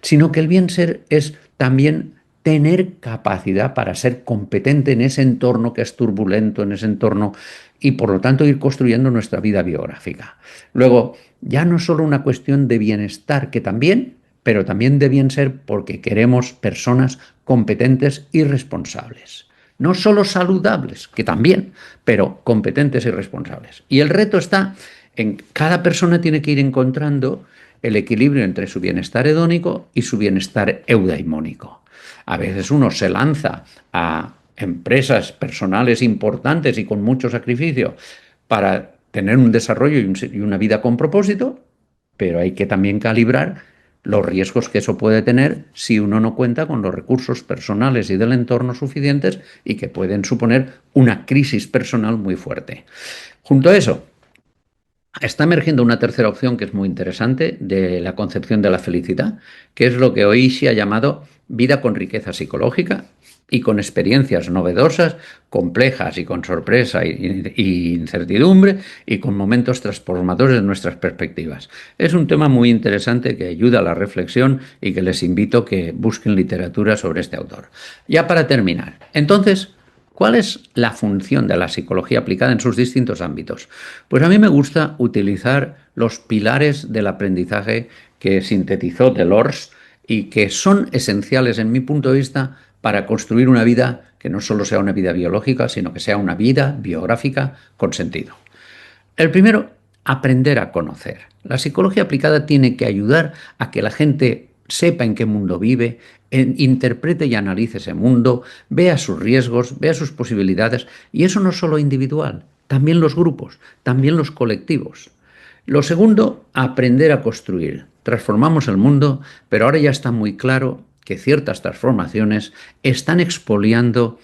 sino que el bien ser es también tener capacidad para ser competente en ese entorno que es turbulento, en ese entorno, y por lo tanto ir construyendo nuestra vida biográfica. Luego, ya no es solo una cuestión de bienestar, que también, pero también de bien ser porque queremos personas competentes y responsables. No solo saludables, que también, pero competentes y responsables. Y el reto está en cada persona tiene que ir encontrando el equilibrio entre su bienestar hedónico y su bienestar eudaimónico. A veces uno se lanza a empresas personales importantes y con mucho sacrificio para tener un desarrollo y una vida con propósito, pero hay que también calibrar los riesgos que eso puede tener si uno no cuenta con los recursos personales y del entorno suficientes y que pueden suponer una crisis personal muy fuerte. Junto a eso, está emergiendo una tercera opción que es muy interesante de la concepción de la felicidad, que es lo que Oishi ha llamado vida con riqueza psicológica y con experiencias novedosas, complejas y con sorpresa y incertidumbre y con momentos transformadores de nuestras perspectivas. Es un tema muy interesante que ayuda a la reflexión y que les invito a que busquen literatura sobre este autor. Ya para terminar, entonces, ¿cuál es la función de la psicología aplicada en sus distintos ámbitos? Pues a mí me gusta utilizar los pilares del aprendizaje que sintetizó Delors y que son esenciales en mi punto de vista para construir una vida que no solo sea una vida biológica, sino que sea una vida biográfica con sentido. El primero, aprender a conocer. La psicología aplicada tiene que ayudar a que la gente sepa en qué mundo vive, interprete y analice ese mundo, vea sus riesgos, vea sus posibilidades, y eso no es solo individual, también los grupos, también los colectivos. Lo segundo, aprender a construir. Transformamos el mundo, pero ahora ya está muy claro que ciertas transformaciones están expoliando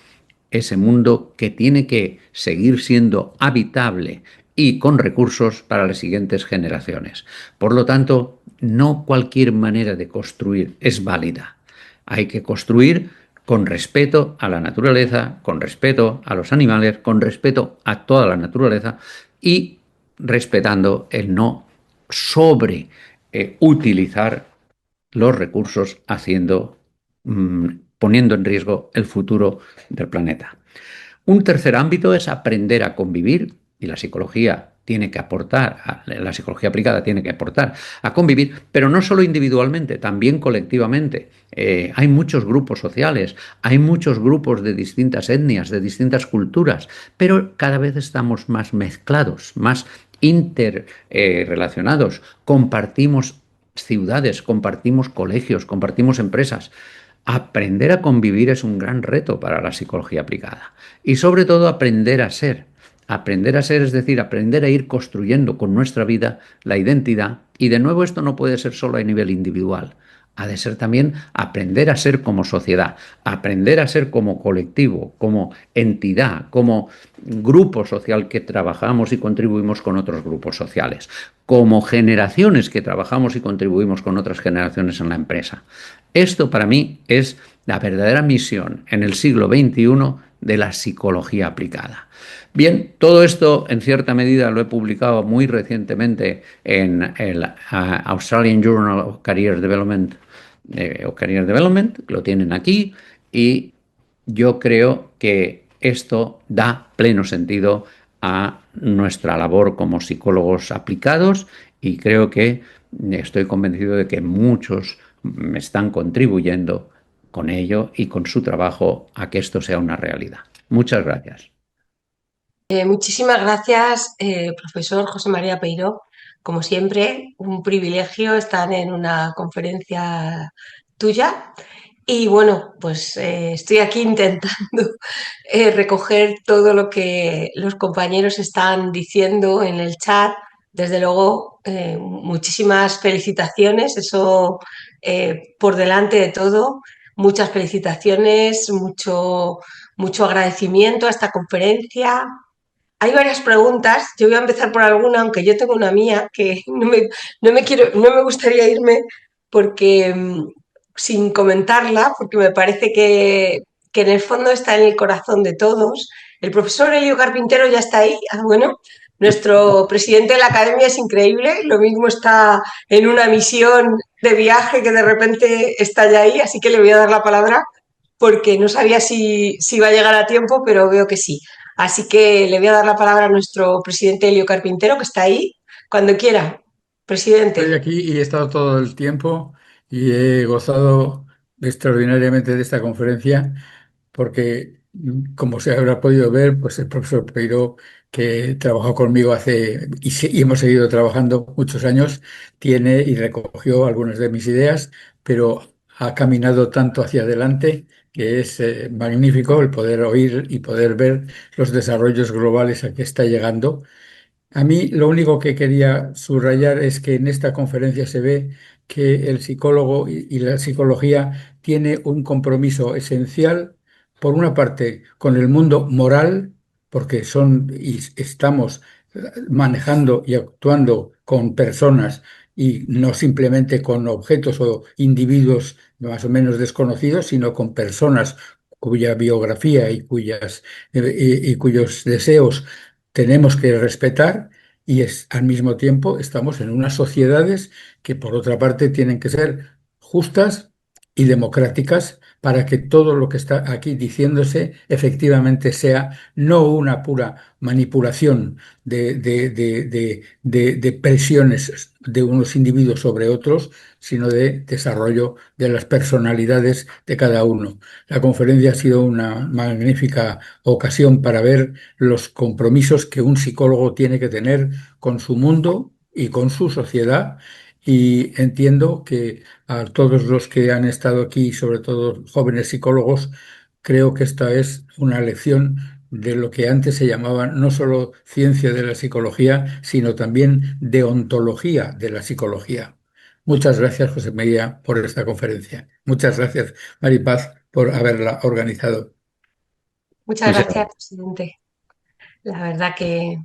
ese mundo que tiene que seguir siendo habitable y con recursos para las siguientes generaciones. Por lo tanto, no cualquier manera de construir es válida. Hay que construir con respeto a la naturaleza, con respeto a los animales, con respeto a toda la naturaleza y respetando el no sobre utilizar los recursos poniendo en riesgo el futuro del planeta. Un tercer ámbito es aprender a convivir, y la psicología tiene que aportar, la psicología aplicada tiene que aportar a convivir, pero no solo individualmente, también colectivamente. Hay muchos grupos sociales, hay muchos grupos de distintas etnias, de distintas culturas, pero cada vez estamos más mezclados, más interrelacionados, compartimos ciudades, compartimos colegios, compartimos empresas. Aprender a convivir es un gran reto para la psicología aplicada. Y sobre todo aprender a ser. Aprender a ser, es decir, aprender a ir construyendo con nuestra vida la identidad. Y de nuevo esto no puede ser solo a nivel individual. Ha de ser también aprender a ser como sociedad, aprender a ser como colectivo, como entidad, como grupo social que trabajamos y contribuimos con otros grupos sociales, como generaciones que trabajamos y contribuimos con otras generaciones en la empresa. Esto para mí es la verdadera misión en el siglo XXI de la psicología aplicada. Bien, todo esto en cierta medida lo he publicado muy recientemente en el Australian Journal of Career Development, lo tienen aquí, y yo creo que esto da pleno sentido a nuestra labor como psicólogos aplicados y creo que estoy convencido de que muchos están contribuyendo con ello y con su trabajo a que esto sea una realidad. Muchas gracias. Muchísimas gracias, profesor José María Peiró. Como siempre, un privilegio estar en una conferencia tuya. Y bueno, pues estoy aquí intentando recoger todo lo que los compañeros están diciendo en el chat. Desde luego, muchísimas felicitaciones, eso por delante de todo. Muchas felicitaciones, mucho agradecimiento a esta conferencia. Hay varias preguntas, yo voy a empezar por alguna, aunque yo tengo una mía que no me gustaría irme porque sin comentarla, porque me parece que en el fondo está en el corazón de todos. El profesor Elio Carpintero ya está ahí. Ah, bueno, nuestro presidente de la academia es increíble, lo mismo está en una misión de viaje que de repente está ya ahí, así que le voy a dar la palabra porque no sabía si iba a llegar a tiempo, pero veo que sí. Así que le voy a dar la palabra a nuestro presidente Elio Carpintero, que está ahí, cuando quiera. Estoy Presidente. aquí y he estado todo el tiempo y he gozado extraordinariamente de esta conferencia porque, como se habrá podido ver, pues el profesor Peiro, que trabajó conmigo y hemos seguido trabajando muchos años, tiene y recogió algunas de mis ideas, pero ha caminado tanto hacia adelante que es magnífico el poder oír y poder ver los desarrollos globales a que está llegando. A mí lo único que quería subrayar es que en esta conferencia se ve que el psicólogo y la psicología tiene un compromiso esencial, por una parte, con el mundo moral, porque son y estamos manejando y actuando con personas y no simplemente con objetos o individuos más o menos desconocidos, sino con personas cuya biografía y cuyos deseos tenemos que respetar y al mismo tiempo estamos en unas sociedades que por otra parte tienen que ser justas y democráticas para que todo lo que está aquí diciéndose efectivamente sea no una pura manipulación de presiones de unos individuos sobre otros, sino de desarrollo de las personalidades de cada uno. La conferencia ha sido una magnífica ocasión para ver los compromisos que un psicólogo tiene que tener con su mundo y con su sociedad. Y entiendo que a todos los que han estado aquí, sobre todo jóvenes psicólogos, creo que esta es una lección de lo que antes se llamaba no solo ciencia de la psicología, sino también deontología de la psicología. Muchas gracias, José María, por esta conferencia. Muchas gracias, Maripaz, por haberla organizado. Muchas Muchas gracias, presidente. La verdad que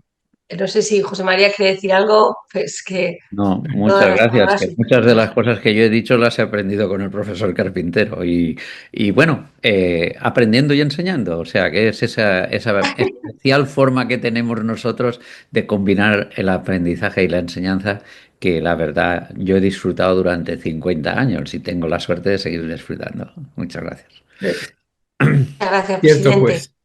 no sé si José María quiere decir algo, pues que No, todas muchas las gracias. palabras Que son muchas de las tuyas. cosas que yo he dicho las he aprendido con el profesor Carpintero y bueno, aprendiendo y enseñando. O sea, que es esa especial forma que tenemos nosotros de combinar el aprendizaje y la enseñanza que la verdad yo he disfrutado durante 50 años y tengo la suerte de seguir disfrutando. Muchas gracias. Eh, Muchas gracias, Cierto, presidente. pues.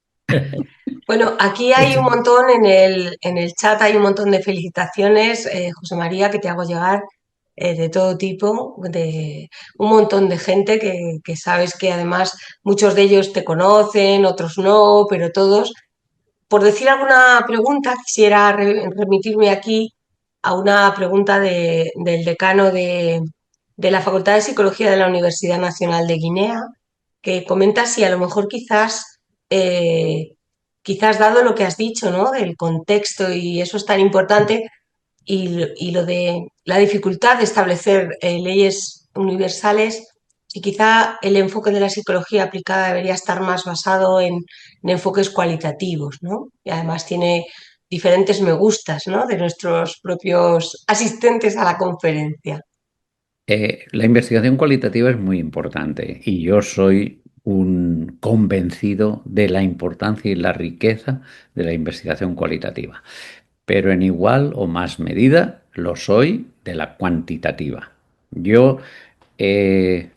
Bueno, aquí hay un montón en el chat, hay un montón de felicitaciones, José María, que te hago llegar de todo tipo, de un montón de gente que sabes que además muchos de ellos te conocen, otros no, pero todos. Por decir alguna pregunta, quisiera remitirme aquí a una pregunta del decano de la Facultad de Psicología de la Universidad Nacional de Guinea, que comenta si a lo mejor eh, quizás dado lo que has dicho, ¿no? Del contexto y eso es tan importante, y lo de la dificultad de establecer leyes universales, y quizá el enfoque de la psicología aplicada debería estar más basado en enfoques cualitativos, ¿no? Y además tiene diferentes me gustas, ¿no? De nuestros propios asistentes a la conferencia. La investigación cualitativa es muy importante y yo soy un convencido de la importancia y la riqueza de la investigación cualitativa, pero en igual o más medida lo soy de la cuantitativa. Yo he,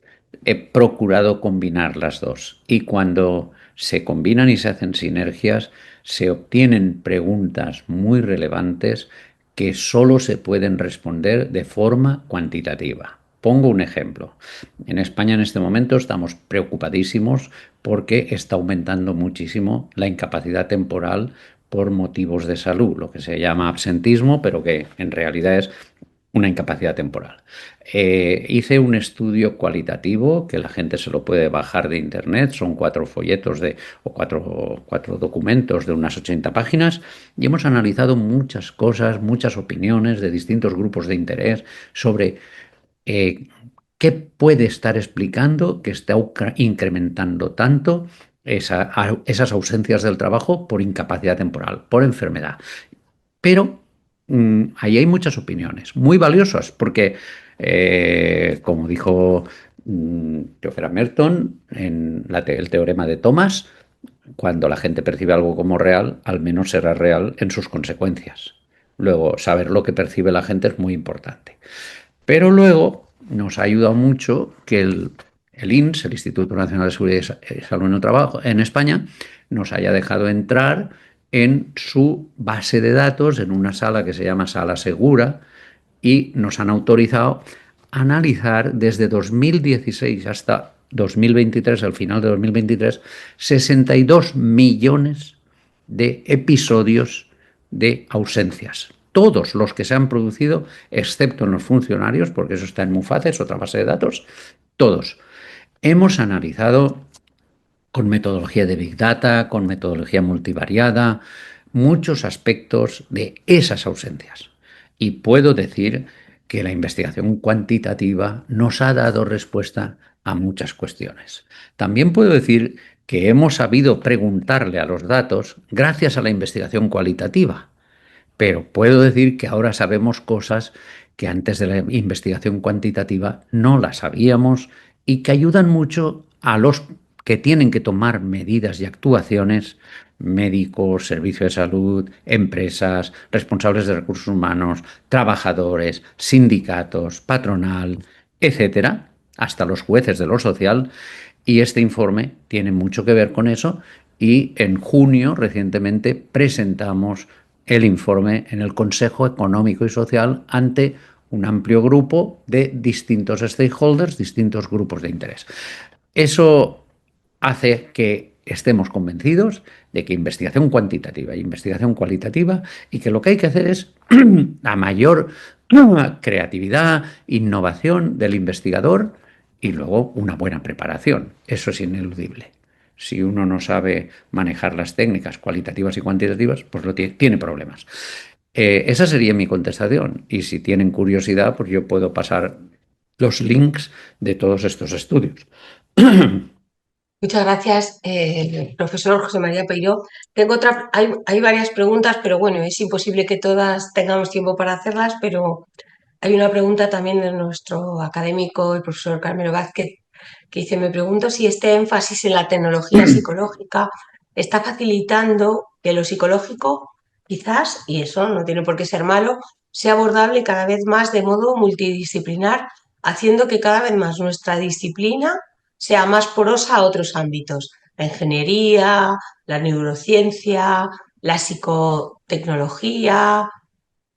he procurado combinar las dos y cuando se combinan y se hacen sinergias, se obtienen preguntas muy relevantes que solo se pueden responder de forma cuantitativa. Pongo un ejemplo. En España en este momento estamos preocupadísimos porque está aumentando muchísimo la incapacidad temporal por motivos de salud, lo que se llama absentismo, pero que en realidad es una incapacidad temporal. Hice un estudio cualitativo que la gente se lo puede bajar de internet, son 4 folletos o cuatro documentos de unas 80 páginas y hemos analizado muchas cosas, muchas opiniones de distintos grupos de interés sobre eh, qué puede estar explicando que está incrementando tanto esas ausencias del trabajo por incapacidad temporal, por enfermedad. Pero ahí hay muchas opiniones, muy valiosas, porque, como dijo Theophora Merton en el teorema de Thomas, cuando la gente percibe algo como real, al menos será real en sus consecuencias. Luego, saber lo que percibe la gente es muy importante. Pero luego nos ha ayudado mucho que el INS, el Instituto Nacional de Seguridad y Salud en el Trabajo, en España, nos haya dejado entrar en su base de datos, en una sala que se llama Sala Segura, y nos han autorizado a analizar desde 2016 hasta 2023, al final de 2023, 62 millones de episodios de ausencias. Todos los que se han producido, excepto en los funcionarios, porque eso está en Muface, es otra base de datos, todos. Hemos analizado con metodología de Big Data, con metodología multivariada, muchos aspectos de esas ausencias. Y puedo decir que la investigación cuantitativa nos ha dado respuesta a muchas cuestiones. También puedo decir que hemos sabido preguntarle a los datos gracias a la investigación cualitativa. Pero puedo decir que ahora sabemos cosas que antes de la investigación cuantitativa no las sabíamos y que ayudan mucho a los que tienen que tomar medidas y actuaciones, médicos, servicios de salud, empresas, responsables de recursos humanos, trabajadores, sindicatos, patronal, etcétera, hasta los jueces de lo social. Y este informe tiene mucho que ver con eso y en junio recientemente presentamos el informe en el Consejo Económico y Social ante un amplio grupo de distintos stakeholders, distintos grupos de interés. Eso hace que estemos convencidos de que investigación cuantitativa e investigación cualitativa y que lo que hay que hacer es la mayor creatividad, innovación del investigador y luego una buena preparación. Eso es ineludible. Si uno no sabe manejar las técnicas cualitativas y cuantitativas, pues tiene problemas. Esa sería mi contestación. Y si tienen curiosidad, pues yo puedo pasar los links de todos estos estudios. Muchas gracias, profesor José María Peiró. Hay varias preguntas, pero bueno, es imposible que todas tengamos tiempo para hacerlas, pero hay una pregunta también de nuestro académico, el profesor Carmelo Vázquez, que dice, me pregunto si este énfasis en la tecnología psicológica está facilitando que lo psicológico, quizás, y eso no tiene por qué ser malo, sea abordable cada vez más de modo multidisciplinar, haciendo que cada vez más nuestra disciplina sea más porosa a otros ámbitos, la ingeniería, la neurociencia, la psicotecnología,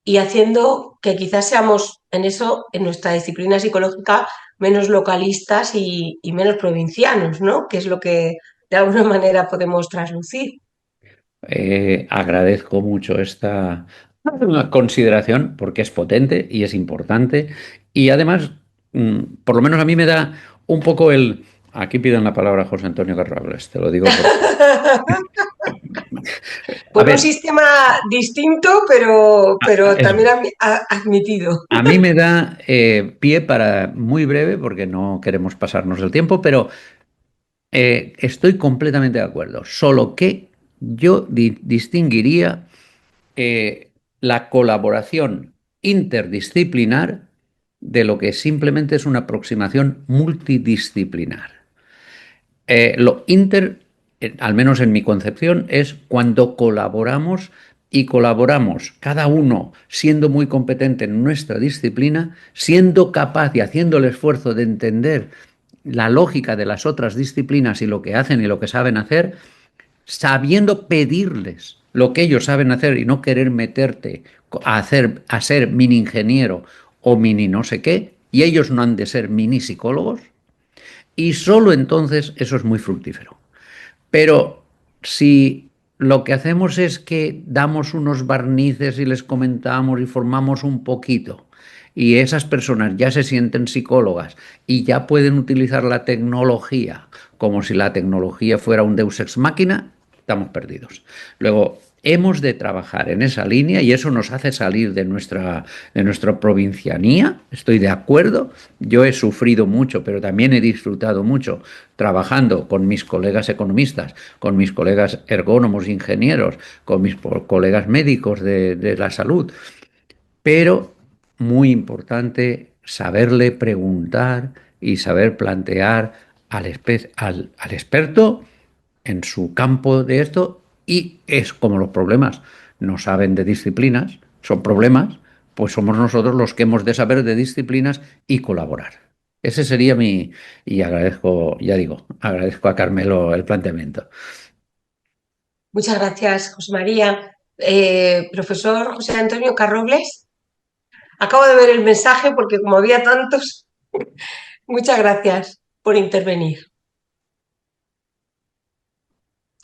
y haciendo que quizás seamos en eso, en nuestra disciplina psicológica, menos localistas y menos provincianos, ¿no? Que es lo que de alguna manera podemos traslucir. Agradezco mucho esta consideración porque es potente y es importante y además, por lo menos a mí me da un poco el... Aquí piden la palabra José Antonio Carrables, te lo digo porque... A Por un ver, sistema distinto, pero también admitido. a mí me da pie para muy breve porque no queremos pasarnos el tiempo, pero estoy completamente de acuerdo. Solo que yo distinguiría la colaboración interdisciplinar de lo que simplemente es una aproximación multidisciplinar. Lo inter, al menos en mi concepción, es cuando colaboramos y colaboramos cada uno siendo muy competente en nuestra disciplina, siendo capaz y haciendo el esfuerzo de entender la lógica de las otras disciplinas y lo que hacen y lo que saben hacer, sabiendo pedirles lo que ellos saben hacer y no querer meterte a ser mini ingeniero o mini no sé qué, y ellos no han de ser mini psicólogos, y solo entonces eso es muy fructífero. Pero si lo que hacemos es que damos unos barnices y les comentamos y formamos un poquito, y esas personas ya se sienten psicólogas y ya pueden utilizar la tecnología como si la tecnología fuera un deus ex machina, estamos perdidos. Luego, hemos de trabajar en esa línea y eso nos hace salir de nuestra provincianía, estoy de acuerdo. Yo he sufrido mucho, pero también he disfrutado mucho trabajando con mis colegas economistas, con mis colegas ergónomos, ingenieros, con mis colegas médicos de la salud. Pero muy importante saberle preguntar y saber plantear al experto en su campo de esto y es como los problemas no saben de disciplinas, son problemas, pues somos nosotros los que hemos de saber de disciplinas y colaborar. Ese sería mi... Y agradezco, ya digo, agradezco a Carmelo el planteamiento. Muchas gracias, José María. Profesor José Antonio Carrobles, acabo de ver el mensaje porque como había tantos, muchas gracias por intervenir.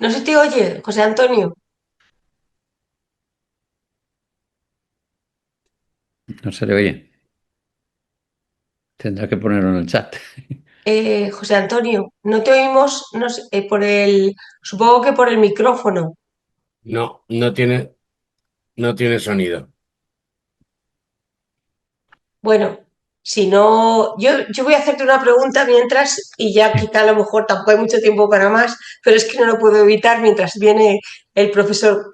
¿No se te oye, José Antonio? No se le oye. Tendrá que ponerlo en el chat. José Antonio, no te oímos no sé, supongo que por el micrófono. No, no tiene sonido. Bueno, si no, yo voy a hacerte una pregunta mientras y ya quizá a lo mejor tampoco hay mucho tiempo para más, pero es que no lo puedo evitar mientras viene el profesor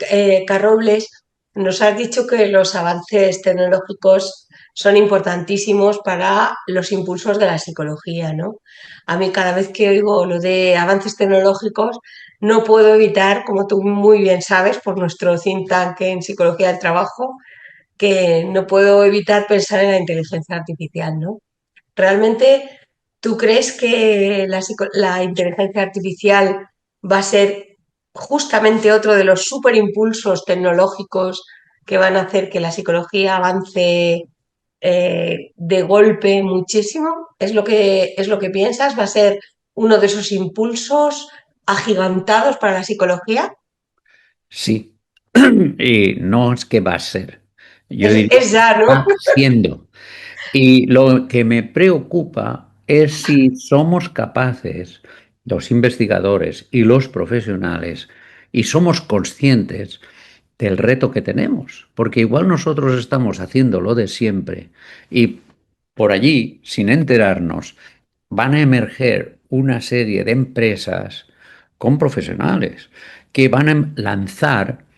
Carrobles. Nos has dicho que los avances tecnológicos son importantísimos para los impulsos de la psicología, ¿no? A mí cada vez que oigo lo de avances tecnológicos no puedo evitar, como tú muy bien sabes, por nuestro think tank en psicología del trabajo, que no puedo evitar pensar en la inteligencia artificial, ¿no? ¿Realmente tú crees que la inteligencia artificial va a ser justamente otro de los superimpulsos tecnológicos que van a hacer que la psicología avance de golpe muchísimo? Es lo que piensas? ¿Va a ser uno de esos impulsos agigantados para la psicología? Sí. Y no es que va a ser. Yo diría Es que ya, ¿no? está siendo. Y lo que me preocupa es si somos capaces, los investigadores y los profesionales, y somos conscientes del reto que tenemos, porque igual nosotros estamos haciendo lo de siempre y por allí, sin enterarnos, van a emerger una serie de empresas con profesionales que van a lanzar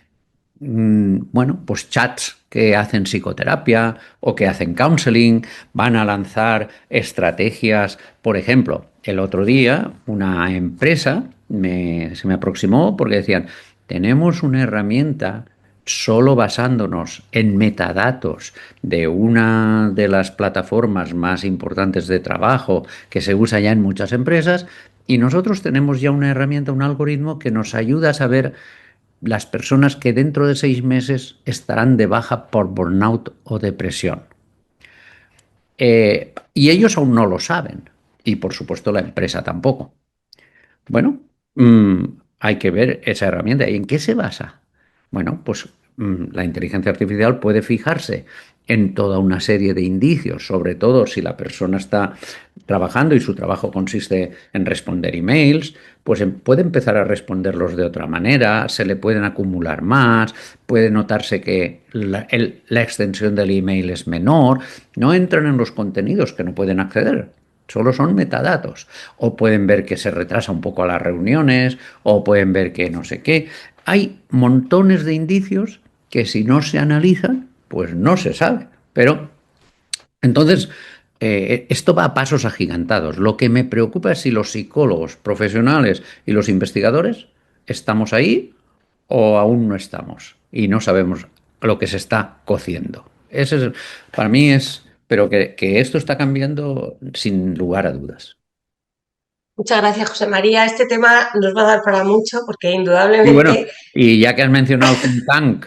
bueno, pues chats que hacen psicoterapia o que hacen counseling, van a lanzar estrategias. Por ejemplo, el otro día una empresa se me aproximó porque decían, tenemos una herramienta solo basándonos en metadatos de una de las plataformas más importantes de trabajo que se usa ya en muchas empresas y nosotros tenemos ya una herramienta, un algoritmo que nos ayuda a saber las personas que dentro de 6 meses estarán de baja por burnout o depresión. Y ellos aún no lo saben. Y por supuesto la empresa tampoco. Bueno, mm, hay que ver esa herramienta. ¿Y en qué se basa? Bueno, pues la inteligencia artificial puede fijarse en toda una serie de indicios, sobre todo si la persona está trabajando y su trabajo consiste en responder emails, pues puede empezar a responderlos de otra manera, se le pueden acumular más, puede notarse que la extensión del email es menor, no entran en los contenidos que no pueden acceder. Solo son metadatos. O pueden ver que se retrasa un poco a las reuniones, o pueden ver que no sé qué. Hay montones de indicios que si no se analizan, pues no se sabe. Pero entonces, esto va a pasos agigantados. Lo que me preocupa es si los psicólogos profesionales y los investigadores estamos ahí o aún no estamos y no sabemos lo que se está cociendo. Ese es, para mí es, pero que esto está cambiando sin lugar a dudas. Muchas gracias, José María. Este tema nos va a dar para mucho porque Y bueno, indudablemente, y ya que has mencionado el think tank,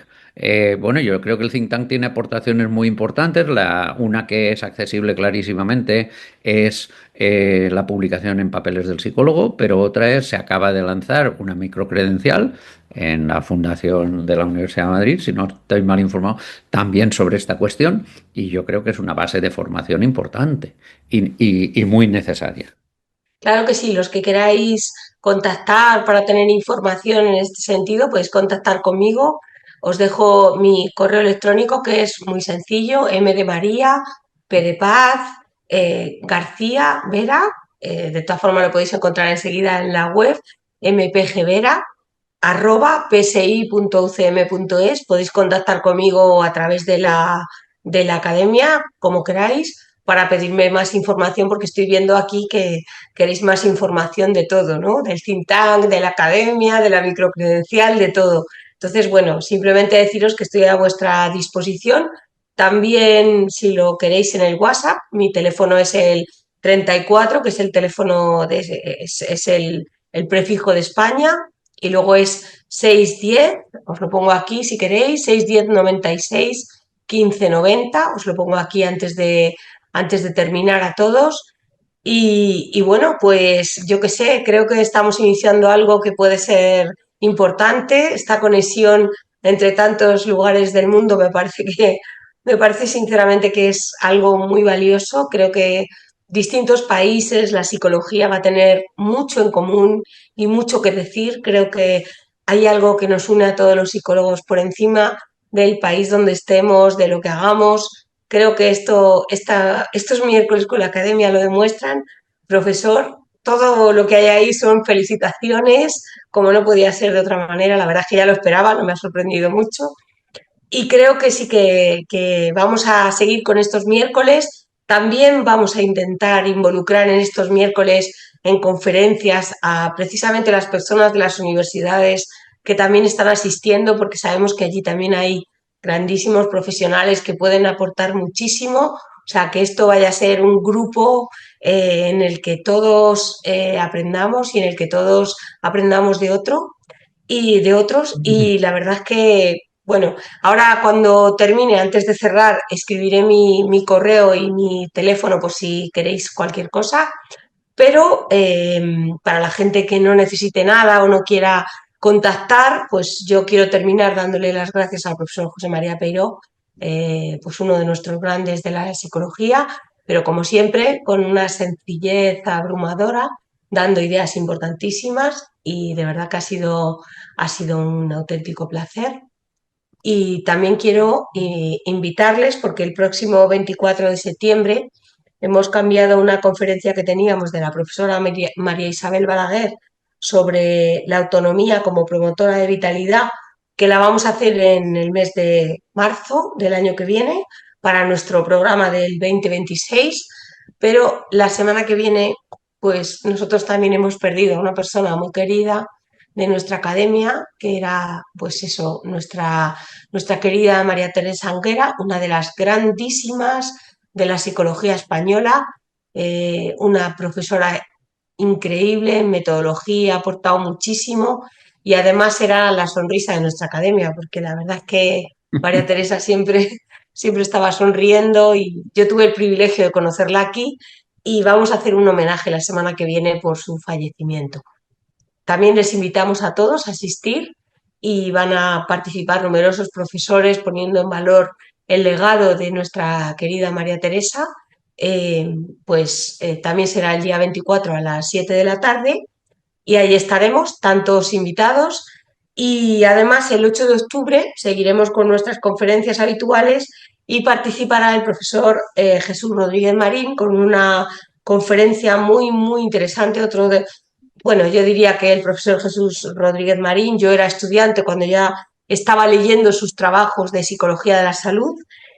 bueno, yo creo que el think tank tiene aportaciones muy importantes. Una que es accesible clarísimamente es la publicación en papeles del psicólogo, pero otra es, se acaba de lanzar una microcredencial en la Fundación de la Universidad de Madrid, si no estoy mal informado, también sobre esta cuestión, y yo creo que es una base de formación importante y muy necesaria. claro que sí, los que queráis contactar para tener información en este sentido, podéis contactar conmigo. Os dejo mi correo electrónico que es muy sencillo, M de María, P de Paz, García Vera. De todas formas lo podéis encontrar enseguida en la web, mpgvera@psi.ucm.es. Podéis contactar conmigo a través de la academia, como queráis, para pedirme más información, porque estoy viendo aquí que queréis más información de todo, ¿no? Del think tank, de la academia, de la microcredencial, de todo. Entonces, bueno, simplemente deciros que estoy a vuestra disposición. También, si lo queréis, en el WhatsApp, mi teléfono es el 34, que es el teléfono, es el prefijo de España, y luego es 610, os lo pongo aquí si queréis, 610 96 15 90, os lo pongo aquí antes de terminar a todos. Y bueno, pues yo qué sé, creo que estamos iniciando algo que puede ser importante. Esta conexión entre tantos lugares del mundo me parece sinceramente que es algo muy valioso. Creo que distintos países, la psicología va a tener mucho en común y mucho que decir. Creo que hay algo que nos une a todos los psicólogos por encima del país donde estemos, de lo que hagamos. Creo que estos miércoles con la academia lo demuestran. Profesor, todo lo que hay ahí son felicitaciones, como no podía ser de otra manera. La verdad es que ya lo esperaba, no me ha sorprendido mucho. Y creo que sí que vamos a seguir con estos miércoles. También vamos a intentar involucrar en estos miércoles en conferencias a precisamente las personas de las universidades que también están asistiendo, porque sabemos que allí también hay grandísimos profesionales que pueden aportar muchísimo. O sea, que esto vaya a ser un grupo en el que todos aprendamos y en el que todos aprendamos de otro y de otros. Y la verdad es que, bueno, ahora cuando termine, antes de cerrar, escribiré mi correo y mi teléfono por si queréis cualquier cosa, pero para la gente que no necesite nada o no quiera contactar, pues yo quiero terminar dándole las gracias al profesor José María Peiró, pues uno de nuestros grandes de la psicología, pero como siempre, con una sencillez abrumadora, dando ideas importantísimas y de verdad que ha sido un auténtico placer. Y también quiero invitarles, porque el próximo 24 de septiembre hemos cambiado una conferencia que teníamos de la profesora María Isabel Balaguer sobre la autonomía como promotora de vitalidad, que la vamos a hacer en el mes de marzo del año que viene para nuestro programa del 2026, pero la semana que viene, pues nosotros también hemos perdido a una persona muy querida de nuestra academia, que era, pues eso, nuestra querida María Teresa Anguera, una de las grandísimas de la psicología española, una profesora increíble en metodología, ha aportado muchísimo y además era la sonrisa de nuestra academia, porque la verdad es que María Teresa siempre estaba sonriendo y yo tuve el privilegio de conocerla aquí y vamos a hacer un homenaje la semana que viene por su fallecimiento. También les invitamos a todos a asistir y van a participar numerosos profesores poniendo en valor el legado de nuestra querida María Teresa. También será el día 24 a las 7 de la tarde y ahí estaremos, tantos invitados. Y además el 8 de octubre seguiremos con nuestras conferencias habituales y participará el profesor Jesús Rodríguez Marín con una conferencia muy, muy interesante, bueno, yo diría que el profesor Jesús Rodríguez Marín, yo era estudiante cuando ya estaba leyendo sus trabajos de psicología de la salud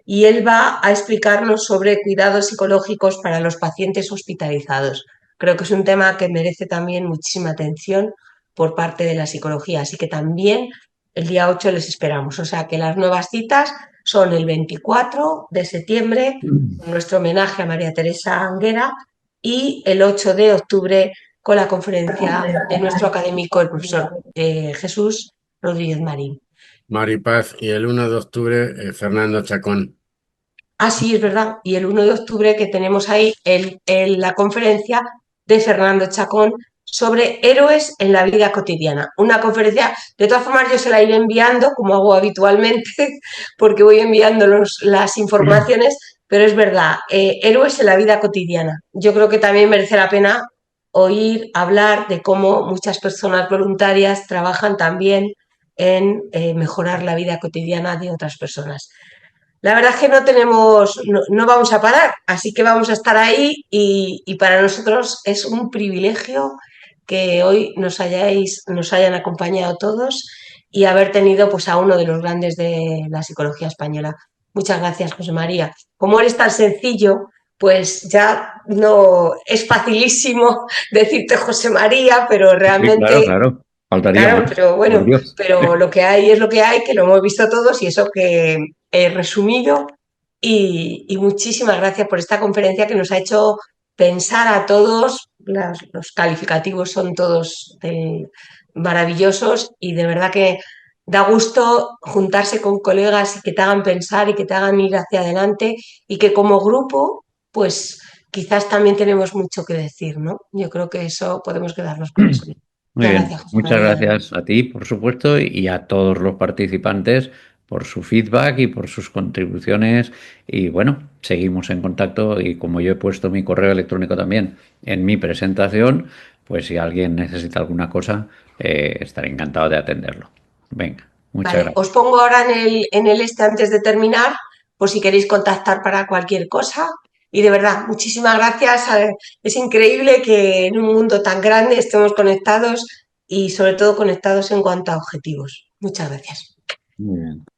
y él va a explicarnos sobre cuidados psicológicos para los pacientes hospitalizados. Creo que es un tema que merece también muchísima atención por parte de la psicología, así que también el día 8 les esperamos. O sea que las nuevas citas son el 24 de septiembre, nuestro homenaje a María Teresa Anguera, y el 8 de octubre con la conferencia de nuestro académico, el profesor Jesús Rodríguez Marín. Maripaz, y el 1 de octubre, Fernando Chacón. Ah, sí, es verdad. Y el 1 de octubre que tenemos ahí la conferencia de Fernando Chacón sobre héroes en la vida cotidiana. Una conferencia, de todas formas yo se la iré enviando, como hago habitualmente, porque voy enviando las informaciones, pero es verdad, héroes en la vida cotidiana. Yo creo que también merece la pena oír hablar de cómo muchas personas voluntarias trabajan también en mejorar la vida cotidiana de otras personas. La verdad es que no vamos a parar, así que vamos a estar ahí y para nosotros es un privilegio que hoy nos hayan acompañado todos y haber tenido pues a uno de los grandes de la psicología española. Muchas gracias, José María. Como eres tan sencillo, pues ya no es facilísimo decirte José María, pero Sí, claro, realmente, claro. Faltaría claro, más, pero por bueno, Dios. pero lo que hay es lo que hay, que lo hemos visto todos y eso que he resumido. Y muchísimas gracias por esta conferencia que nos ha hecho pensar a todos, los calificativos son todos maravillosos y de verdad que da gusto juntarse con colegas y que te hagan pensar y que te hagan ir hacia adelante y que como grupo, pues quizás también tenemos mucho que decir, ¿no? Yo creo que eso podemos quedarnos con eso. Muy Muchas bien, gracias, José muchas María. gracias a ti, por supuesto, y a todos los participantes por su feedback y por sus contribuciones. Y bueno, seguimos en contacto y como yo he puesto mi correo electrónico también en mi presentación, pues si alguien necesita alguna cosa, estaré encantado de atenderlo. Venga, muchas Vale, os gracias. pongo ahora en el antes de terminar, por si queréis contactar para cualquier cosa. Y de verdad, muchísimas gracias. Es increíble que en un mundo tan grande estemos conectados y sobre todo conectados en cuanto a objetivos. Muchas gracias. Muy bien.